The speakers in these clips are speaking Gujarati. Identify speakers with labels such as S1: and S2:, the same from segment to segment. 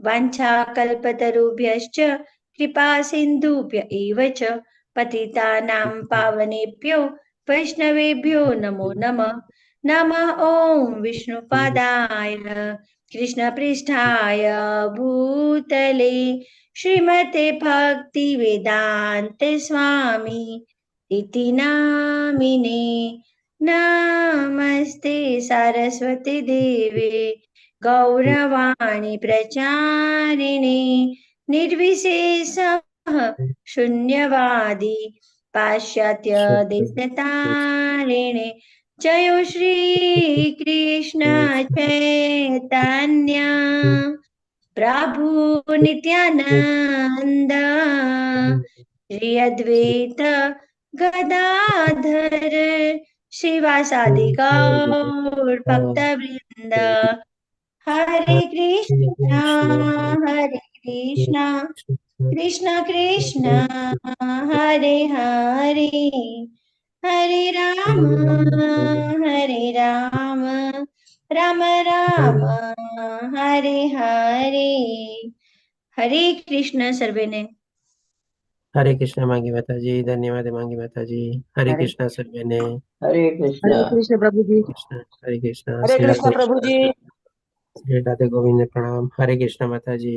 S1: वाञ्छाकल्पतरुभ्यश्च कृपा सिन्धुभ्य एव च पतितानां पावनेभ्यो वैष्णवेभ्यो नमो नमः। नमः ॐ विष्णुपादाय कृष्णपृष्ठाय भूतले श्रीमते भक्तिवेदान्त स्वामी इति नामिने। नमस्ते सरस्वती देवे गौरवाणी प्रचारिणे निर्विशेषः शून्यवादी पाश्चात्य देशतारिणे। जय श्री कृष्ण चैतन्य प्रभु नित्यानंद श्री अद्वैत गदाधर श्रीवासादि गौर भक्तवृंद। हरे कृष्णा कृष्ण कृष्ण हरे हरे हरे राम राम राम हरे हरे। हरे कृष्ण सर्वे ने।
S2: हरे कृष्ण मांगी माता जी। धन्यवाद मांगी माता जी। हरे कृष्ण सर्वे ने।
S3: हरे कृष्ण
S4: प्रभु जी।
S2: हरे कृष्ण।
S3: हरे कृष्ण प्रभु जी।
S2: श्री राधे गोविंद ने प्रणाम। हरे कृष्ण माता जी।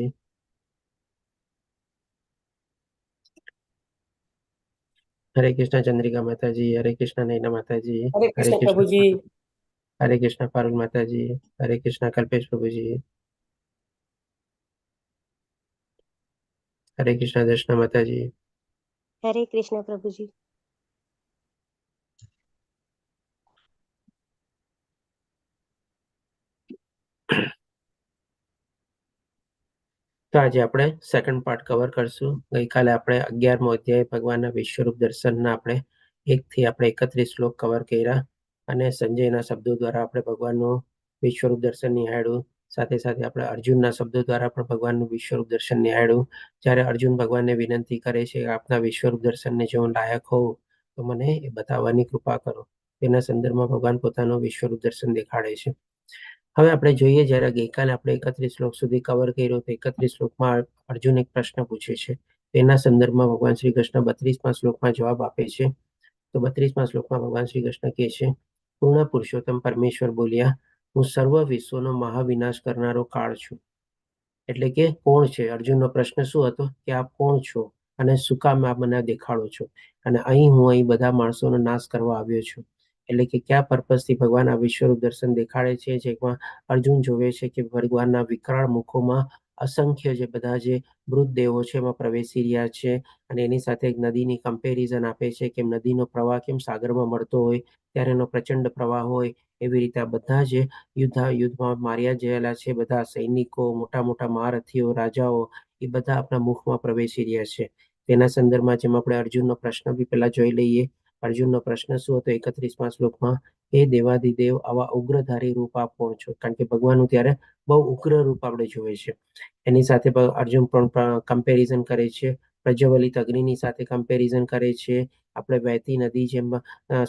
S2: हरे कृष्ण चंद्रिका माता जी। हरे कृष्ण नैना माता जी।
S3: हरे कृष्ण प्रभु जी।
S2: हरे कृष्ण पारुल माता जी। हरे कृष्ण कल्पेश प्रभु जी। हरे कृष्ण दर्शना माता जी।
S5: हरे कृष्ण प्रभु जी।
S2: તો આજે આપણે સેકન્ડ પાર્ટ કવર કરશું. ગઈકાલે આપણે 11મો અધ્યાય ભગવાનના વિશ્વરૂપ દર્શનના આપણે 1 થી આપણે 31 શ્લોક કવર કર્યા અને સંજયના શબ્દો દ્વારા આપણે ભગવાનનું વિશ્વરૂપ દર્શન નિહાળ્યું. સાથે સાથે આપણે અર્જુનના શબ્દો દ્વારા પણ ભગવાનનું વિશ્વરૂપ દર્શન નિહાળ્યું. જ્યારે અર્જુન ભગવાનને વિનંતી કરે છે કે આપના વિશ્વરૂપ દર્શનને જો હું લાયક હોઉં તો મને એ બતાવવાની કૃપા કરો. તેના સંદર્ભમાં ભગવાન પોતાનું વિશ્વરૂપ દર્શન દેખાડે છે. હવે આપણે જોઈએ, જ્યારે ગઈકાલે આપણે 31 શ્લોક સુધી કવર કર્યો તો 31 શ્લોકમાં અર્જુન એક પ્રશ્ન પૂછે છે. તેના સંદર્ભમાં ભગવાન શ્રી કૃષ્ણ 32મા શ્લોકમાં જવાબ આપે છે. તો 32મા શ્લોકમાં ભગવાન શ્રી કૃષ્ણ કહે છે, પૂર્ણ પુરુષોત્તમ પરમેશ્વર બોલ્યા, હું સર્વ વિશ્વનો મહાવિનાશ કરનારો કાળ છું. એટલે કે કોણ છે? અર્જુનનો પ્રશ્ન શું હતો કે આપ કોણ છો અને શું કામ આપ મને દેખાડો છો? અને અહીં બધા માણસોનો નાશ કરવા આવ્યો છું. એટલે કે કયા પર્પઝથી ભગવાન આ વિશ્વરૂપ દર્શન દેખાડે છે, જેમાં અર્જુન જોવે છે કે ભગવાનના વિકરાળ મુખોમાં અસંખ્ય જે બધા જે મૃતદેવો છે એમાં પ્રવેશી રહ્યા છે. અને એની સાથે એક નદીની કમ્પેરિઝન આપે છે કે નદીનો પ્રવાહ કેમ સાગરમાં મળતો હોય ત્યારે એનો પ્રચંડ પ્રવાહ હોય, એવી રીતે આ બધા જે યુદ્ધમાં માર્યા ગયેલા છે બધા સૈનિકો, મોટા મોટા મહારથીઓ, રાજાઓ, એ બધા આપણા મુખમાં પ્રવેશી રહ્યા છે. તેના સંદર્ભમાં જેમ આપણે અર્જુનનો પ્રશ્ન બી પહેલા જોઈ લઈએ. અર્જુનનો પ્રશ્ન શું હતો 31મા શ્લોકમાં? હે દેવાધિદેવ, આવા ઉગ્રધારી રૂપ આપ કોણ છો? કારણ કે ભગવાનનું ત્યારે બહુ ઉગ્ર રૂપ આપણે જોઈએ છે. એની સાથે અર્જુન પણ કમ્પેરિઝન કરે છે, પ્રજ્વલિત અગ્નિની સાથે કમ્પેરિઝન કરે છે. આપણે વહેતી નદી જેમ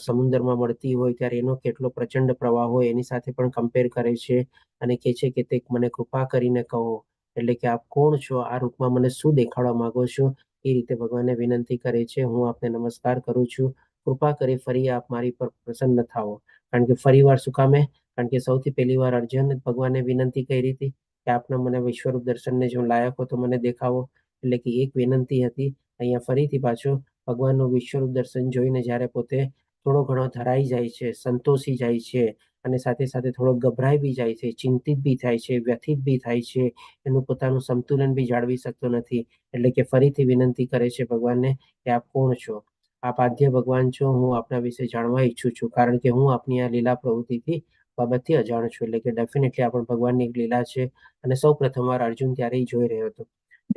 S2: સમુદ્રમાં મળતી હોય ત્યારે એનો કેટલો પ્રચંડ પ્રવાહ હોય એની સાથે પણ કમ્પેર કરે છે અને કહે છે કે તે મને કૃપા કરીને કહો, એટલે કે આપ કોણ છો? આ રૂપમાં મને શું દેખાડવા માંગો છો? એ રીતે ભગવાનને વિનંતી કરે છે. હું આપને નમસ્કાર કરું છું, કૃપા કરી ફરી આપ મારી પર પ્રસન્ન થાઓ. કારણ કે ફરી વાર શું કામે? કારણ કે સૌથી પહેલી વાર અર્જુન ભગવાનને વિનંતી કરી હતી કે આપના મને વિશ્વરૂપ દર્શનને જો લાયક હો તો મને દેખાવો. એટલે કે એક વિનંતી હતી. અહીંયા ફરીથી પાછો ભગવાનનું વિશ્વરૂપ દર્શન જોઈને જ્યારે પોતે થોડો ઘણો ધરાઈ જાય છે, સંતોષી જાય છે અને સાથે સાથે થોડો ગભરાઈ બી જાય છે, ચિંતિત બી થાય છે, વ્યથિત બી થાય છે, એનું પોતાનું સંતુલન બી જાળવી શકતો નથી. એટલે કે ફરીથી વિનંતી કરે છે ભગવાનને કે આપ કોણ છો? આપ આદ્ય ભગવાન છો. હું આપના વિશે જાણવા ઈચ્છું છું, કારણ કે હું આપની આ લીલા પ્રવૃત્તિથી બાબતથી અજાણ છું. એટલે કે ડેફિનેટલી આ પણ ભગવાનની એક લીલા છે અને સૌ પ્રથમવાર અર્જુન ત્યારે જોઈ રહ્યો હતો.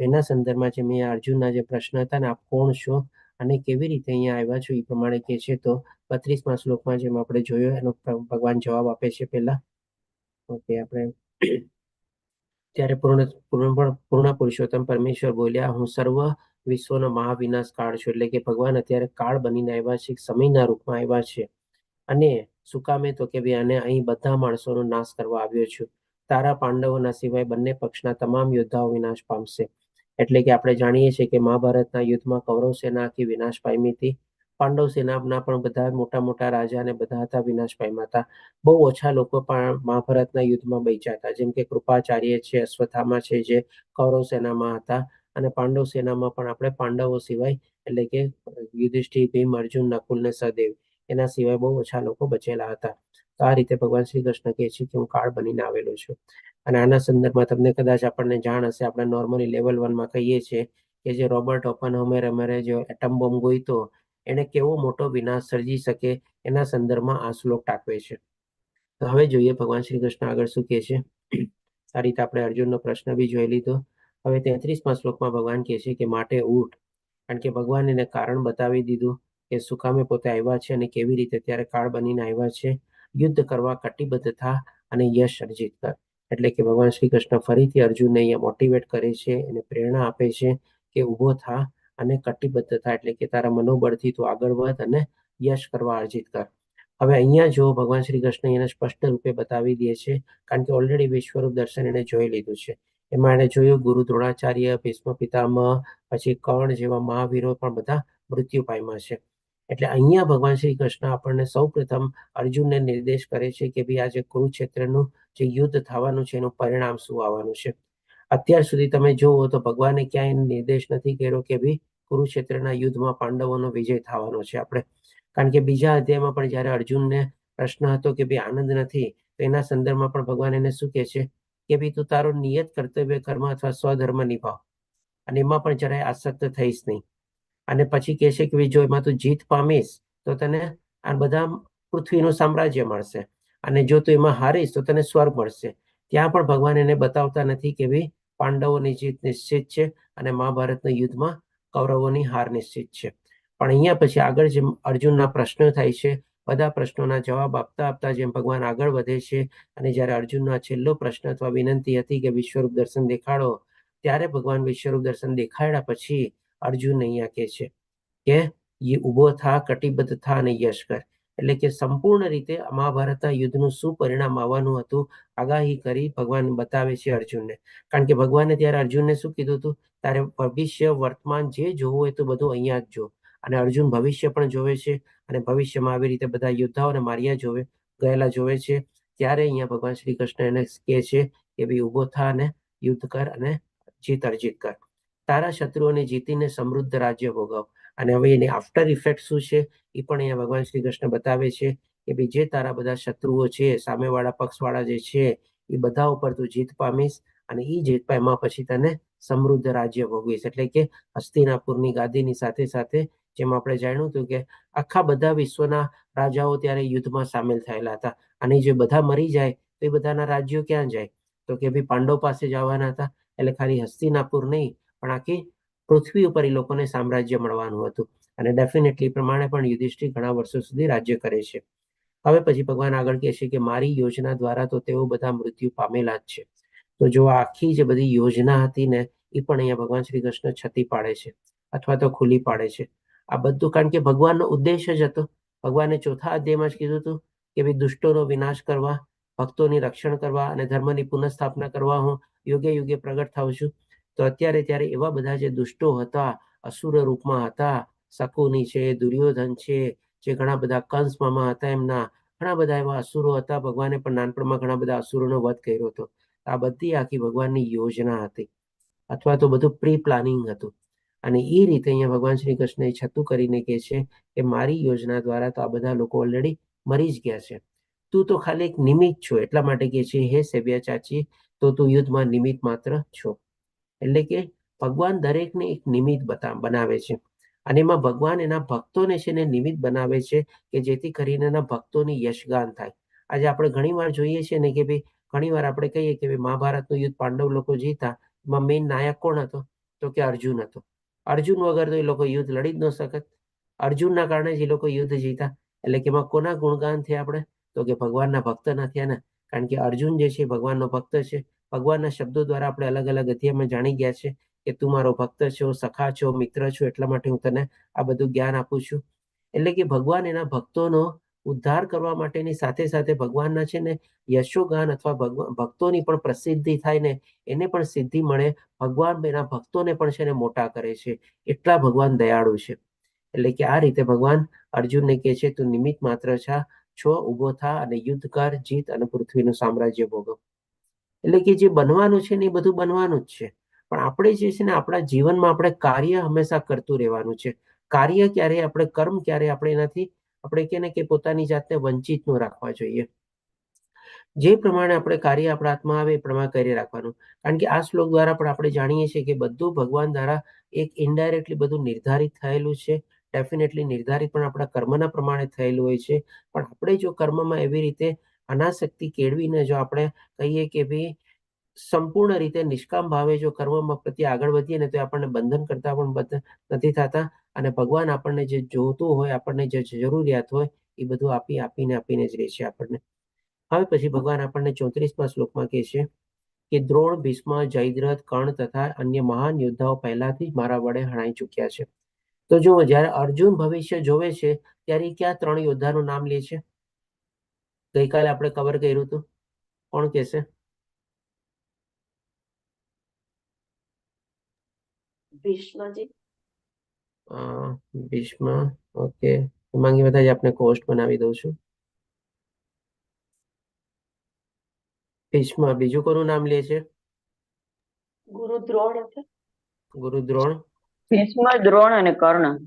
S2: એના સંદર્ભમાં જે મેં અર્જુનના જે પ્રશ્ન હતા ને, આપ કોણ છો અને કેવી રીતે અહીંયા આવ્યા છો, એ પ્રમાણે કહે છે. તો 32મા શ્લોકમાં જેમ આપણે જોયો એનો ભગવાન જવાબ આપે છે. પહેલા ઓકે, આપણે ત્યારે પૂર્ણ પુરુષોત્તમ પરમેશ્વર બોલ્યા, હું સર્વ વિશ્વનો મહાવિનાશ કાળ છું. એટલે કે ભગવાન અત્યારે કાળ બનીને આવ્યા છે, સમયના રૂપમાં આવ્યા છે. અને શું કામે? તો કે ભાઈ, અને અહીં બધા માણસોનો નાશ કરવા આવ્યો છું. તારા પાંડવોના સિવાય બંને પક્ષના તમામ યોદ્ધાઓ વિનાશ પામશે. એટલે કે આપણે જાણીએ છીએ કે મહાભારતના યુદ્ધમાં કૌરવ સેના આખી વિનાશ પામી હતી. પાંડવ સેનાના પણ બધા મોટા મોટા રાજા અને બધા હતા વિનાશ પામ્યા હતા. બહુ ઓછા લોકો પણ મહાભારતના યુદ્ધમાં બચ્યા હતા, જેમ કે કૃપાચાર્ય છે, અશ્વત્થામા છે, જે કૌરવ સેનામાં હતા. અને પાંડવ સેનામાં પણ આપણે પાંડવો સિવાય એટલે કે યુધિષ્ઠિર, ભીમ, અર્જુન, નકુલ ને સહદેવ એના સિવાય બહુ ઓછા લોકો બચેલા હતા. તો આ રીતે ભગવાન શ્રી કૃષ્ણ કહે છે કે હું કાળ બનીને આવેલો છું. અને આના સંદર્ભમાં તમને કદાચ આપણને જાણ હશે, આપણે નોર્મલી લેવલ 1માં કહીએ છીએ કે જે રોબર્ટ ઓપનહાઇમરે જે એટમ બોમ્બ ગોઈતો એને કેવો મોટો વિનાશ સર્જી શકે એના સંદર્ભમાં આ શ્લોક ટાંકવે છે. તો હવે જોઈએ ભગવાન શ્રી કૃષ્ણ આગળ શું કહે છે. આ રીતે આપણે અર્જુનનો પ્રશ્ન બી જોઈ લીધો. હવે 33મા શ્લોકમાં ભગવાન કહે છે કે માટે ઉઠ, કારણ કે ભગવાન એને કારણ બતાવી દીધું કે શું કામે પોતે આવ્યા છે અને કેવી રીતે ત્યારે કાળ બનીને આવ્યા છે. યુદ્ધ કરવા કટિબદ્ધ થા અને યશ અર્જિત કર. એટલે કે ભગવાન શ્રી કૃષ્ણ ફરીથી અર્જુનને અહીંયા મોટિવેટ કરે છે, એને પ્રેરણા આપે છે કે ઊભો થા અને કટિબદ્ધ થા, એટલે કે તારા મનોબળથી તું આગળ વધ અને યશ કરવા અર્જિત કર. હવે અહીંયા જો ભગવાન શ્રી કૃષ્ણ એને સ્પષ્ટ રૂપે બતાવી દે છે, કારણ કે ઓલરેડી વિશ્વરૂપ દર્શન એને જોઈ લીધું છે. એમાં એને જોયું ગુરુ દ્રોણાચાર્ય, ભીષ્મ પિતામહ, પછી કર્ણ જેવા મહાવીરો પણ બધા મૃત્યુ પામ્યા છે. એટલે અહીંયા ભગવાન શ્રી કૃષ્ણ આપણને સૌપ્રથમ અર્જુનને નિર્દેશ કરે છે કે ભાઈ આ જે કુરુક્ષેત્રનું જે યુદ્ધ થવાનું છે એનું પરિણામ શું આવવાનું છે. અત્યાર સુધી તમે જુઓ તો ભગવાને ક્યાંય નિર્દેશ નથી કર્યો કે ભાઈ કુરુક્ષેત્રના યુદ્ધમાં પાંડવોનો વિજય થવાનો છે. આપણે કારણ કે બીજા અધ્યાયમાં પણ જ્યારે અર્જુનને પ્રશ્ન હતો કે ભાઈ આનંદ નથી, તો એના સંદર્ભમાં પણ ભગવાન એને શું કહે છે કે ભાઈ તું તારો નિયત કર્તવ્ય કર્મ અથવા સ્વધર્મ નિભાવ અને એમાં પણ જરાય આસક્ત થઈશ નહીં. અને પછી કહે છે કે ભાઈ જો એમાં તું જીત પામીશ તો તને આ બધા પૃથ્વીનું સામ્રાજ્ય મળશે, અને જો તું એમાં હારીશ તો તને સ્વર્ગ મળશે. ત્યાં પણ ભગવાન એને બતાવતા નથી કે ભાઈ પાંડવોની જીત નિશ્ચિત છે અને મહાભારતના યુદ્ધમાં કૌરવોની હાર નિશ્ચિત છે. પણ અહીંયા પછી આગળ જેમ અર્જુનના પ્રશ્નો થાય છે, બધા પ્રશ્નોના જવાબ આપતા આપતા જેમ ભગવાન આગળ વધે છે, અને જ્યારે અર્જુનનો છેલ્લો પ્રશ્ન અથવા વિનંતી હતી કે વિશ્વરૂપ દર્શન દેખાડો, ત્યારે ભગવાન વિશ્વરૂપ દર્શન દેખાડ્યા પછી અર્જુન અહીંયા કહે છે કે એ ઊભો થા, કટિબદ્ધ થા અને યશ કર. એટલે કે સંપૂર્ણ રીતે મહાભારતના યુદ્ધનું શું પરિણામ આવવાનું હતું આગાહી કરી ભગવાન બતાવે છે અર્જુનને. કારણ કે ભગવાને ત્યારે અર્જુનને શું કીધું હતું, તારે ભવિષ્ય વર્તમાન જે જોવું હોય તો બધું અહીંયા જ જો. અને અર્જુન ભવિષ્ય પણ જોવે છે અને ભવિષ્યમાં આવી રીતે બધા યોદ્ધાઓને માર્યા ગયેલા જોવે છે. ત્યારે અહીંયા ભગવાન શ્રી કૃષ્ણ એને કહે છે કે ભાઈ ઊભો થા અને યુદ્ધ કર અને જીત અર્જિત કર. તારા શત્રુઓને જીતીને સમૃદ્ધ રાજ્ય ભોગવ. અને હવે એની આફ્ટર ઇફેક્ટ શું છે એ પણ અહીંયા ભગવાન શ્રી કૃષ્ણ બતાવે છે કે ભાઈ જે તારા બધા શત્રુઓ છે, સામેવાળા પક્ષવાળા જે છે, એ બધા ઉપર તું જીત પામીશ અને એ જીત પામ્યા પછી તને સમૃદ્ધ રાજ્ય ભોગવીશ. એટલે કે હસ્તિનાપુરની ગાદીની સાથે સાથે જેમ આપણે જાણ્યું હતું કે આખા બધા વિશ્વના રાજાઓ ત્યારે યુદ્ધમાં સામેલ થયેલા હતા, અને જે બધા મરી જાય તો એ બધાના રાજ્યો ક્યાં જાય, તો કે ભાઈ પાંડવ પાસે જવાના હતા. એટલે ખાલી હસ્તિનાપુર નહીં પણ આખી પૃથ્વી ઉપર એ લોકોને સામ્રાજ્ય મળવાનું હતું. અને ડેફિનેટલી પ્રમાણે પણ યુધિષ્ઠિર ઘણા વર્ષો સુધી રાજ્ય કરે છે. હવે પછી ભગવાન આગળ કહે છે કે મારી યોજના દ્વારા તો તેઓ બધા મૃત્યુ પામેલા જ છે. તો જો આખી જે બધી યોજના હતી ને એ પણ અહીંયા ભગવાન શ્રી કૃષ્ણ છતી પાડે છે અથવા તો ખુલ્લી પાડે છે. આ બધું કારણ કે ભગવાનનો ઉદ્દેશ જ હતો. ભગવાને ચોથા અધ્યાયમાં જ કીધું હતું કે ભાઈ દુષ્ટોનો વિનાશ કરવા, ભક્તોની રક્ષણ કરવા અને ધર્મની પુનઃસ્થાપના કરવા હું યુગે યુગે પ્રગટ થાઉં છું. તો અત્યારે ત્યારે એવા બધા જે દુષ્ટો હતા, અસુર રૂપમાં હતા, શકુની છે, દુર્યોધન છે, જે ઘણા બધા કંસ મામા હતા, એમના ઘણા બધા એવા અસુરો હતા. ભગવાને પણ નાનપણમાં ઘણા બધા અસુરોનો વધ કર્યો હતો. આ બધી આખી ભગવાનની યોજના હતી અથવા તો બધું પ્રી પ્લાનિંગ હતું. અને એ રીતે અહીંયા ભગવાન શ્રી કૃષ્ણ એ છતું કરીને કહે છે કે મારી યોજના દ્વારા તો આ બધા લોકો ઓલરેડી મરી જ ગયા છે. તું તો ખાલી એક નિમિત્ત છો. એટલા માટે કહે છે હે સેવ્યા ચાચી, તો તું યુદ્ધમાં નિમિત્ત માત્ર છો. એટલે કે ભગવાન દરેકને એક નિમિત્ત બનાવે છે, અને એમાં ભગવાન એના ભક્તોને છે ને નિમિત્ત બનાવે છે કે જેથી કરીને એના ભક્તોની યશગાન થાય. આજે આપણે ઘણીવાર જોઈએ છીએ ને કે ભાઈ ઘણીવાર આપણે કહીએ કે ભાઈ મહાભારતનું યુદ્ધ પાંડવ લોકો જીતા, એમાં મેઇન નાયક કોણ હતો, તો કે અર્જુન હતો. અર્જુન વગર તો એ લોકો યુદ્ધ લડી જ ન શકત. અર્જુનના કારણે જ એ લોકો યુદ્ધ જીતા. એટલે કે એમાં કોના ગુણગાન થયા આપણે, તો કે ભગવાનના ભક્તના થયા ને. કારણ કે અર્જુન જે છે ભગવાનનો ભક્ત છે. ભગવાનના શબ્દો દ્વારા આપણે અલગ અલગ અધ્યાયમાં જાણી ગયા છે કે તું મારો ભક્ત છો, સખા છો, મિત્ર છો, એટલા માટે હું તને આ બધું જ્ઞાન આપું છું. એટલે કે ભગવાન એના ભક્તોનો ઉદ્ધાર કરવા માટેની સાથે સાથે ભગવાનના છે ને યશોગાન અથવા ભક્તોની પણ પ્રસિદ્ધિ થાય ને એને પણ સિદ્ધિ મળે. ભગવાન એના ભક્તોને પણ છે ને મોટા કરે છે. એટલા ભગવાન દયાળુ છે. એટલે કે આ રીતે ભગવાન અર્જુનને કહે છે, તું નિમિત્ત માત્ર છો, ઉભો થા અને યુદ્ધ કર, જીત અને પૃથ્વીનું સામ્રાજ્ય ભોગવ. એટલે કે જે બનવાનું છે ને એ બધું બનવાનું જ છે, પણ આપણે જે છે ને આપણા જીવનમાં આપણે કાર્ય હંમેશા કરતું રહેવાનું છે. કાર્ય ક્યારે આપણે કર્મ ક્યારે આપણે એનાથી આપણે કે ને કે પોતાની જાતને વંચિત ન રાખવા જોઈએ. જે પ્રમાણે આપણે કાર્ય આપણા હાથમાં આવે એ પ્રમાણે કરી રાખવાનું. કારણ કે આ શ્લોક દ્વારા પણ આપણે જાણીએ છીએ કે બધું ભગવાન દ્વારા એક ઇનડાયરેક્ટલી બધું નિર્ધારિત થયેલું છે. ડેફિનેટલી નિર્ધારિત પણ આપણા કર્મના પ્રમાણે થયેલું હોય છે. પણ આપણે જો કર્મમાં એવી રીતે અનાસક્તિ કેળવીને જો આપણે કહીએ કે ભાઈ સંપૂર્ણ રીતે નિષ્કામ ભાવે જો કર્મમાં પ્રત્યે આગળ વધીએ ને તો આપણને બંધન કરતા પણ નથી થતા અને ભગવાન આપણને જે જોતું હોય, આપણને જે જરૂરિયાત હોય એ બધું આપીને જ રહે છે આપણને. હવે પછી ભગવાન આપણને 34મા શ્લોકમાં કહે છે કે દ્રોણ, ભીષ્મ, જયદ્રથ, કર્ણ તથા અન્ય મહાન યોદ્ધાઓ પહેલાથી જ મારા વડે હણાઈ ચૂક્યા છે. તો જુઓ, જ્યારે અર્જુન ભવિષ્ય જોવે છે ત્યારે ક્યાં 3 યોદ્ધાનું નામ લે છે? ગઈકાલે આપણે કવર કર્યું હતું. કોણ કહેશે?
S3: ભીષ્મજી.
S2: ભીષ્મ. ઓકે, માંગી બધા જ આપણે કોસ્ટ બનાવી દઉં છું. ભીષ્મ. બીજું કોનું નામ લે છે?
S3: ગુરુ દ્રોણ હતા.
S2: ગુરુ દ્રોણ,
S3: ભીષ્મ, દ્રોણ અને કર્ણ.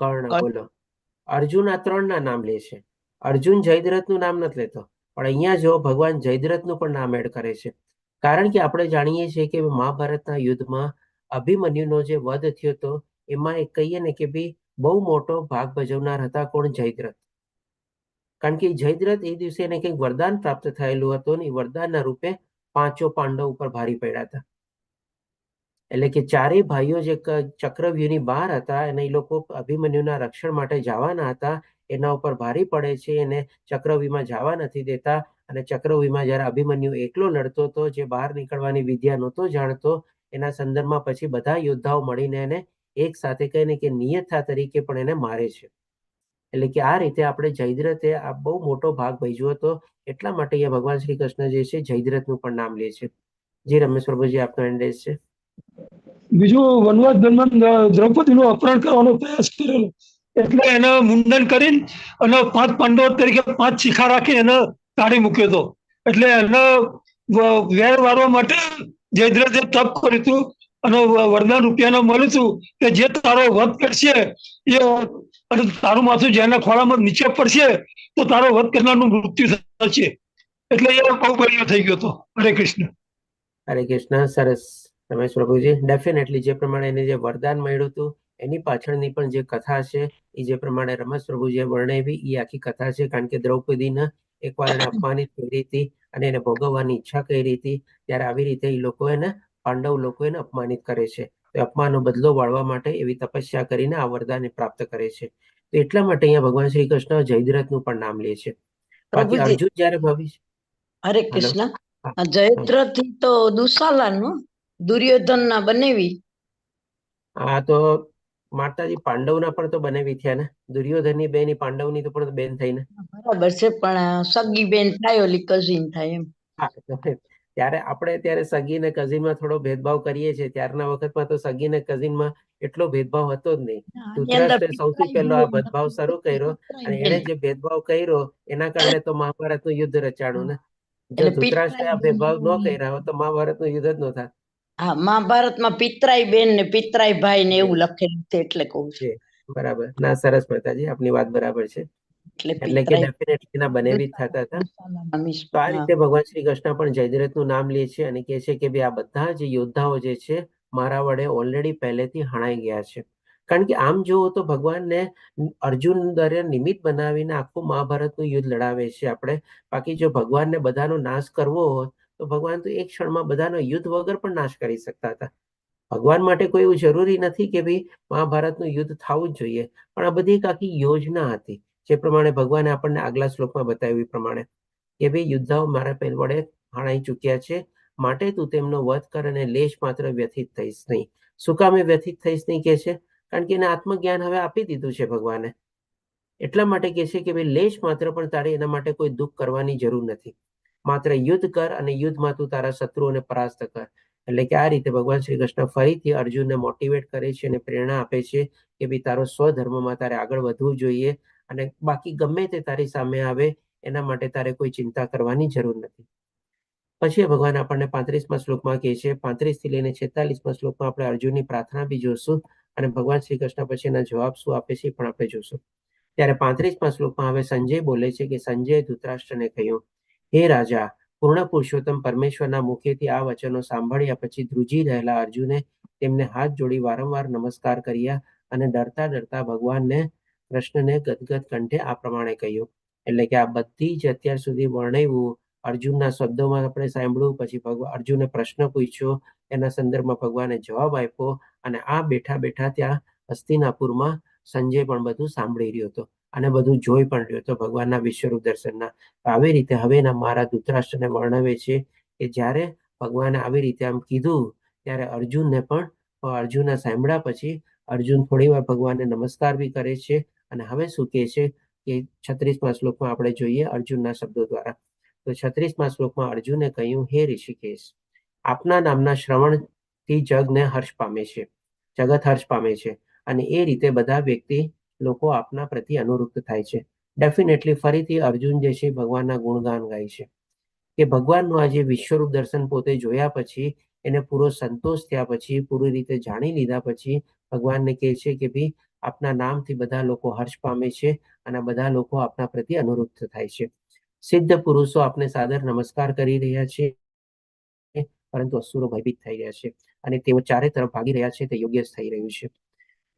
S2: કર્ણ. બોલો. અર્જુન આ 3 ના નામ લે છે. અર્જુન જયદ્રથ નું નામ નથી લેતો, પણ અહીંયા જો ભગવાન જયદ્રથ નું પણ નામ એડ કરે છે. કારણ કે આપણે જાણીએ છીએ કે મહાભારતના યુદ્ધમાં અભિમન્યુનો જે વધ થયો હતો એમાં એક કહીએ ને કે ભાઈ બહુ મોટો ભાગ ભજવનાર હતા. કોણ? જયદ્રથ. કારણ કે જયદ્રથ એ દિવસે એને કંઈક વરદાન પ્રાપ્ત થયેલું હતું ને એ વરદાનના રૂપે 5 પાંડવ ઉપર ભારી પડ્યા હતા. એટલે કે ચારેય ભાઈઓ જે ચક્રવ્યૂહની બહાર હતા અને એ લોકો અભિમન્યુના રક્ષણ માટે જવાના હતા, એના ઉપર ભારી પડે છે, એને ચક્રવ્યૂહમાં જવા નથી દેતા અને ચક્રવ્યૂહમાં જ્યારે અભિમન્યુ એકલો લડતો હતો, જે બહાર નીકળવાની વિદ્યા નહોતો જાણતો, એના સંદર્ભમાં પછી બધા યોદ્ધાઓ મળીને એને એક સાથે કહીને કે નિયથા તરીકે પણ એને મારે છે. એટલે કે આ રીતે આપણે જયદ્રથે આ બહુ મોટો ભાગ ભજવ્યો હતો. એટલા માટે અહીંયા ભગવાન શ્રી કૃષ્ણ જે છે જયદ્રથનું પણ નામ લે છે. જી રમેશ પ્રભુજી, આપનો એન્ડેસ છે.
S4: બીજું, વનવાસ દરમિયાન દ્રૌપદીનું અપહરણ કરવાનો પ્રયાસ કરેલો, એટલે એને મુંડન કરીને અને 5 પાંડવો તરીકે 5 શિખા રાખી એને કાઢી મૂક્યો હતો. એટલે એને વેર વારવા માટે જયદ્રથે તપ કર્યું હતું અને વરદાન રૂપિયાને મળ્યું હતું કે જે તારો વધ કરશે એ અને તારું માથું જેના ખોળામાં નીચે પડશે તો તારો વધ કરનારનું મૃત્યુ થશે. એટલે એ બહુ બળિયો થઈ ગયો હતો. હરે કૃષ્ણ.
S2: હરે કૃષ્ણ. સરસ રમેશ પ્રભુજી. ડેફિનેટલી જે પ્રમાણે એને જે વરદાન મળ્યું હતું એની પાછળની પણ જે કથા છે એ જે પ્રમાણે રમેશ પ્રભુજીએ વર્ણવી એ આખી કથા છે. કારણ કે દ્રૌપદીને એકવાર એને અપમાનિત કરી હતી અને એને ભોગવવાની ઈચ્છા કરી હતી, ત્યારે આવી રીતે એ લોકો એને પાંડવ લોકો એને અપમાનિત કરે છે. તો અપમાનનો બદલો વાળવા માટે એવી તપસ્યા કરીને આ વરદાન પ્રાપ્ત કરે છે. તો એટલા માટે અહીંયા ભગવાન શ્રી કૃષ્ણ જયદ્રથનું પણ નામ લે છે. બાકી
S6: પ્રભુજી,
S2: અર્જુન જયારે ભવિષ્ય
S6: હરે કૃષ્ણ. જયદ્રથ તો દુશાલાનું દુર્યોધન ના બનેવી.
S2: આ તો માતાજી પાંડવના પણ તો બનેવી થયા ને. દુર્યોધનની બેન પાંડવની તો પણ બેન થઈ ને.
S6: બરાબર છે, પણ સગી બેન થાય, ઓલી કઝિન થાય એમ.
S2: ત્યારે આપણે સગી ને કઝિનમાં થોડો ભેદભાવ કરીએ છીએ. ત્યારના વખતમાં તો સગી ને કઝિનમાં એટલો ભેદભાવ હતો જ નહીં. ધૃતરાષ્ટ્રે સૌથી પહેલો આ ભેદભાવ શરૂ કર્યો અને એને જે ભેદભાવ કર્યો એના કારણે તો મહાભારતનું યુદ્ધ રચાણું ને. જો ધૃતરાષ્ટ્રે આ ભેદભાવ ન કર્યા હોત તો મહાભારતનું યુદ્ધ જ ન થાત.
S6: હા, મહાભારતમાં પિતરાઈ બેન ને પિતરાઈ ભાઈ ને એવું લખેલું છે, એટલે કહું છું.
S2: બરાબર. ના, સરસ માતાજી, આપની વાત બરાબર છે. એટલે કે ડેફિનેટલી એના બનેવી જ થતા હતા. તો આ રીતે ભગવાન શ્રી કૃષ્ણ પણ જયદ્રથનું નામ લે છે અને કહે છે કે ભાઈ આ બધા જે યોદ્ધાઓ જે છે મારા વડે ઓલરેડી પહેલેથી હણાઈ ગયા છે. કારણ કે આમ જુઓ તો ભગવાનને અર્જુન દ્વારા નિમિત્ત બનાવીને આખું મહાભારતનું યુદ્ધ લડાવે છે આપણે. બાકી જો ભગવાનને બધાનો નાશ કરવો હોય તો ભગવાન તો એક ક્ષણમાં બધાનો યુદ્ધ વગર પણ નાશ કરી શકતા હતા. ભગવાન માટે કોઈ એવું જરૂરી નથી કે ભાઈ મહાભારતનું યુદ્ધ થવું જ જોઈએ, પણ આ બધી એક આખી યોજના હતી. જે પ્રમાણે ભગવાને આપણને આગલા શ્લોકમાં બતાવ્યું પ્રમાણે કે ભાઈ યોદ્ધાઓ મારા પેલ વડે હણાઈ ચૂક્યા છે, માટે તું તેમનો વધ કર અને લેશ માત્ર વ્યથિત થઈશ નહીં. શું કામે વ્યથિત થઈશ નહીં કે છે? કારણ કે એને આત્મજ્ઞાન હવે આપી દીધું છે ભગવાને. એટલા માટે કહે છે કે ભાઈ લેશ માત્ર પણ તારે એના માટે કોઈ દુઃખ કરવાની જરૂર નથી. માત્ર યુદ્ધ કર અને યુદ્ધમાં તું તારા શત્રુઓને પરાસ્ત કર. એટલે કે આ રીતે ભગવાન શ્રી કૃષ્ણ ફરીથી અર્જુનને મોટિવેટ કરે છે અને પ્રેરણા આપે છે કે ભાઈ તારો સ્વધર્મમાં તારે આગળ વધવું જોઈએ અને બાકી ગમે તે તારી સામે આવે એના માટે તારે કોઈ ચિંતા કરવાની જરૂર નથી. પછી ભગવાન આપણને 35મા શ્લોકમાં કહે છે, 35 થી લઈને 46મા શ્લોકમાં આપણે અર્જુનની પ્રાર્થના બી જોશું અને ભગવાન શ્રી કૃષ્ણ પછી એના જવાબ શું આપે છે પણ આપણે જોશું. ત્યારે 35મા શ્લોકમાં હવે સંજય બોલે છે કે સંજય ધૃતરાષ્ટ્રને કહ્યું, હે રાજા, પૂર્ણ પુરુષોત્તમ પરમેશ્વરના મુખેથી આ વચનો સાંભળ્યા પછી ધ્રુજી રહેલા અર્જુને તેમને હાથ જોડી વારંવાર નમસ્કાર કર્યા અને ડરતા ડરતા ભગવાનને કૃષ્ણને ગદગદ કંઠે આ પ્રમાણે કહ્યું. એટલે કે આ બધી જ અત્યાર સુધી વર્ણવ્યું અર્જુનના શબ્દોમાં આપણે સાંભળ્યું, પછી અર્જુને પ્રશ્ન પૂછ્યો, એના સંદર્ભમાં ભગવાને જવાબ આપ્યો અને આ બેઠા બેઠા ત્યાં હસ્તિનાપુરમાં સંજય પણ બધું સાંભળી રહ્યો હતો અને બધું જોઈ પણ રહ્યો હતો ભગવાનના વિશ્વરૂપ દર્શનના. આવી રીતે હવેના મારા ધૃતરાષ્ટ્રને વર્ણવે છે કે જ્યારે ભગવાને આવી રીતે આમ કીધું ત્યારે અર્જુનને પણ અર્જુનના સાંભળ્યા પછી અર્જુન થોડી વાર ભગવાનને નમસ્કાર બી કરે છે અને હવે શું કહે છે કે 36મા શ્લોકમાં આપણે જોઈએ અર્જુનના શબ્દો દ્વારા. તો 36મા શ્લોકમાં અર્જુને કહ્યું, હે ઋષિકેશ, આપના નામના શ્રવણથી જગને હર્ષ પામે છે, જગત હર્ષ પામે છે અને એ રીતે બધા વ્યક્તિ લોકો આપના પ્રતિ અનુરુક્ત થાય છે. ડેફિનેટલી ફરીથી અર્જુન જે છે ભગવાનના ગુણગાન ગાય છે કે ભગવાનનું આ જે વિશ્વરૂપ દર્શન પોતે જોયા પછી એને પૂરો સંતોષ થયા પછી પૂરી રીતે જાણી લીધા પછી ભગવાનને કહે છે કે ભાઈ આપના નામથી બધા લોકો હર્ષ પામે છે અને બધા લોકો આપના પ્રતિ અનુરુક્ત થાય છે. સિદ્ધ પુરુષો આપને સાદર નમસ્કાર કરી રહ્યા છે પરંતુ અસુરો ભયભીત થઈ રહ્યા છે અને તેઓ ચારે તરફ ભાગી રહ્યા છે તે યોગ્ય થઈ રહ્યું છે.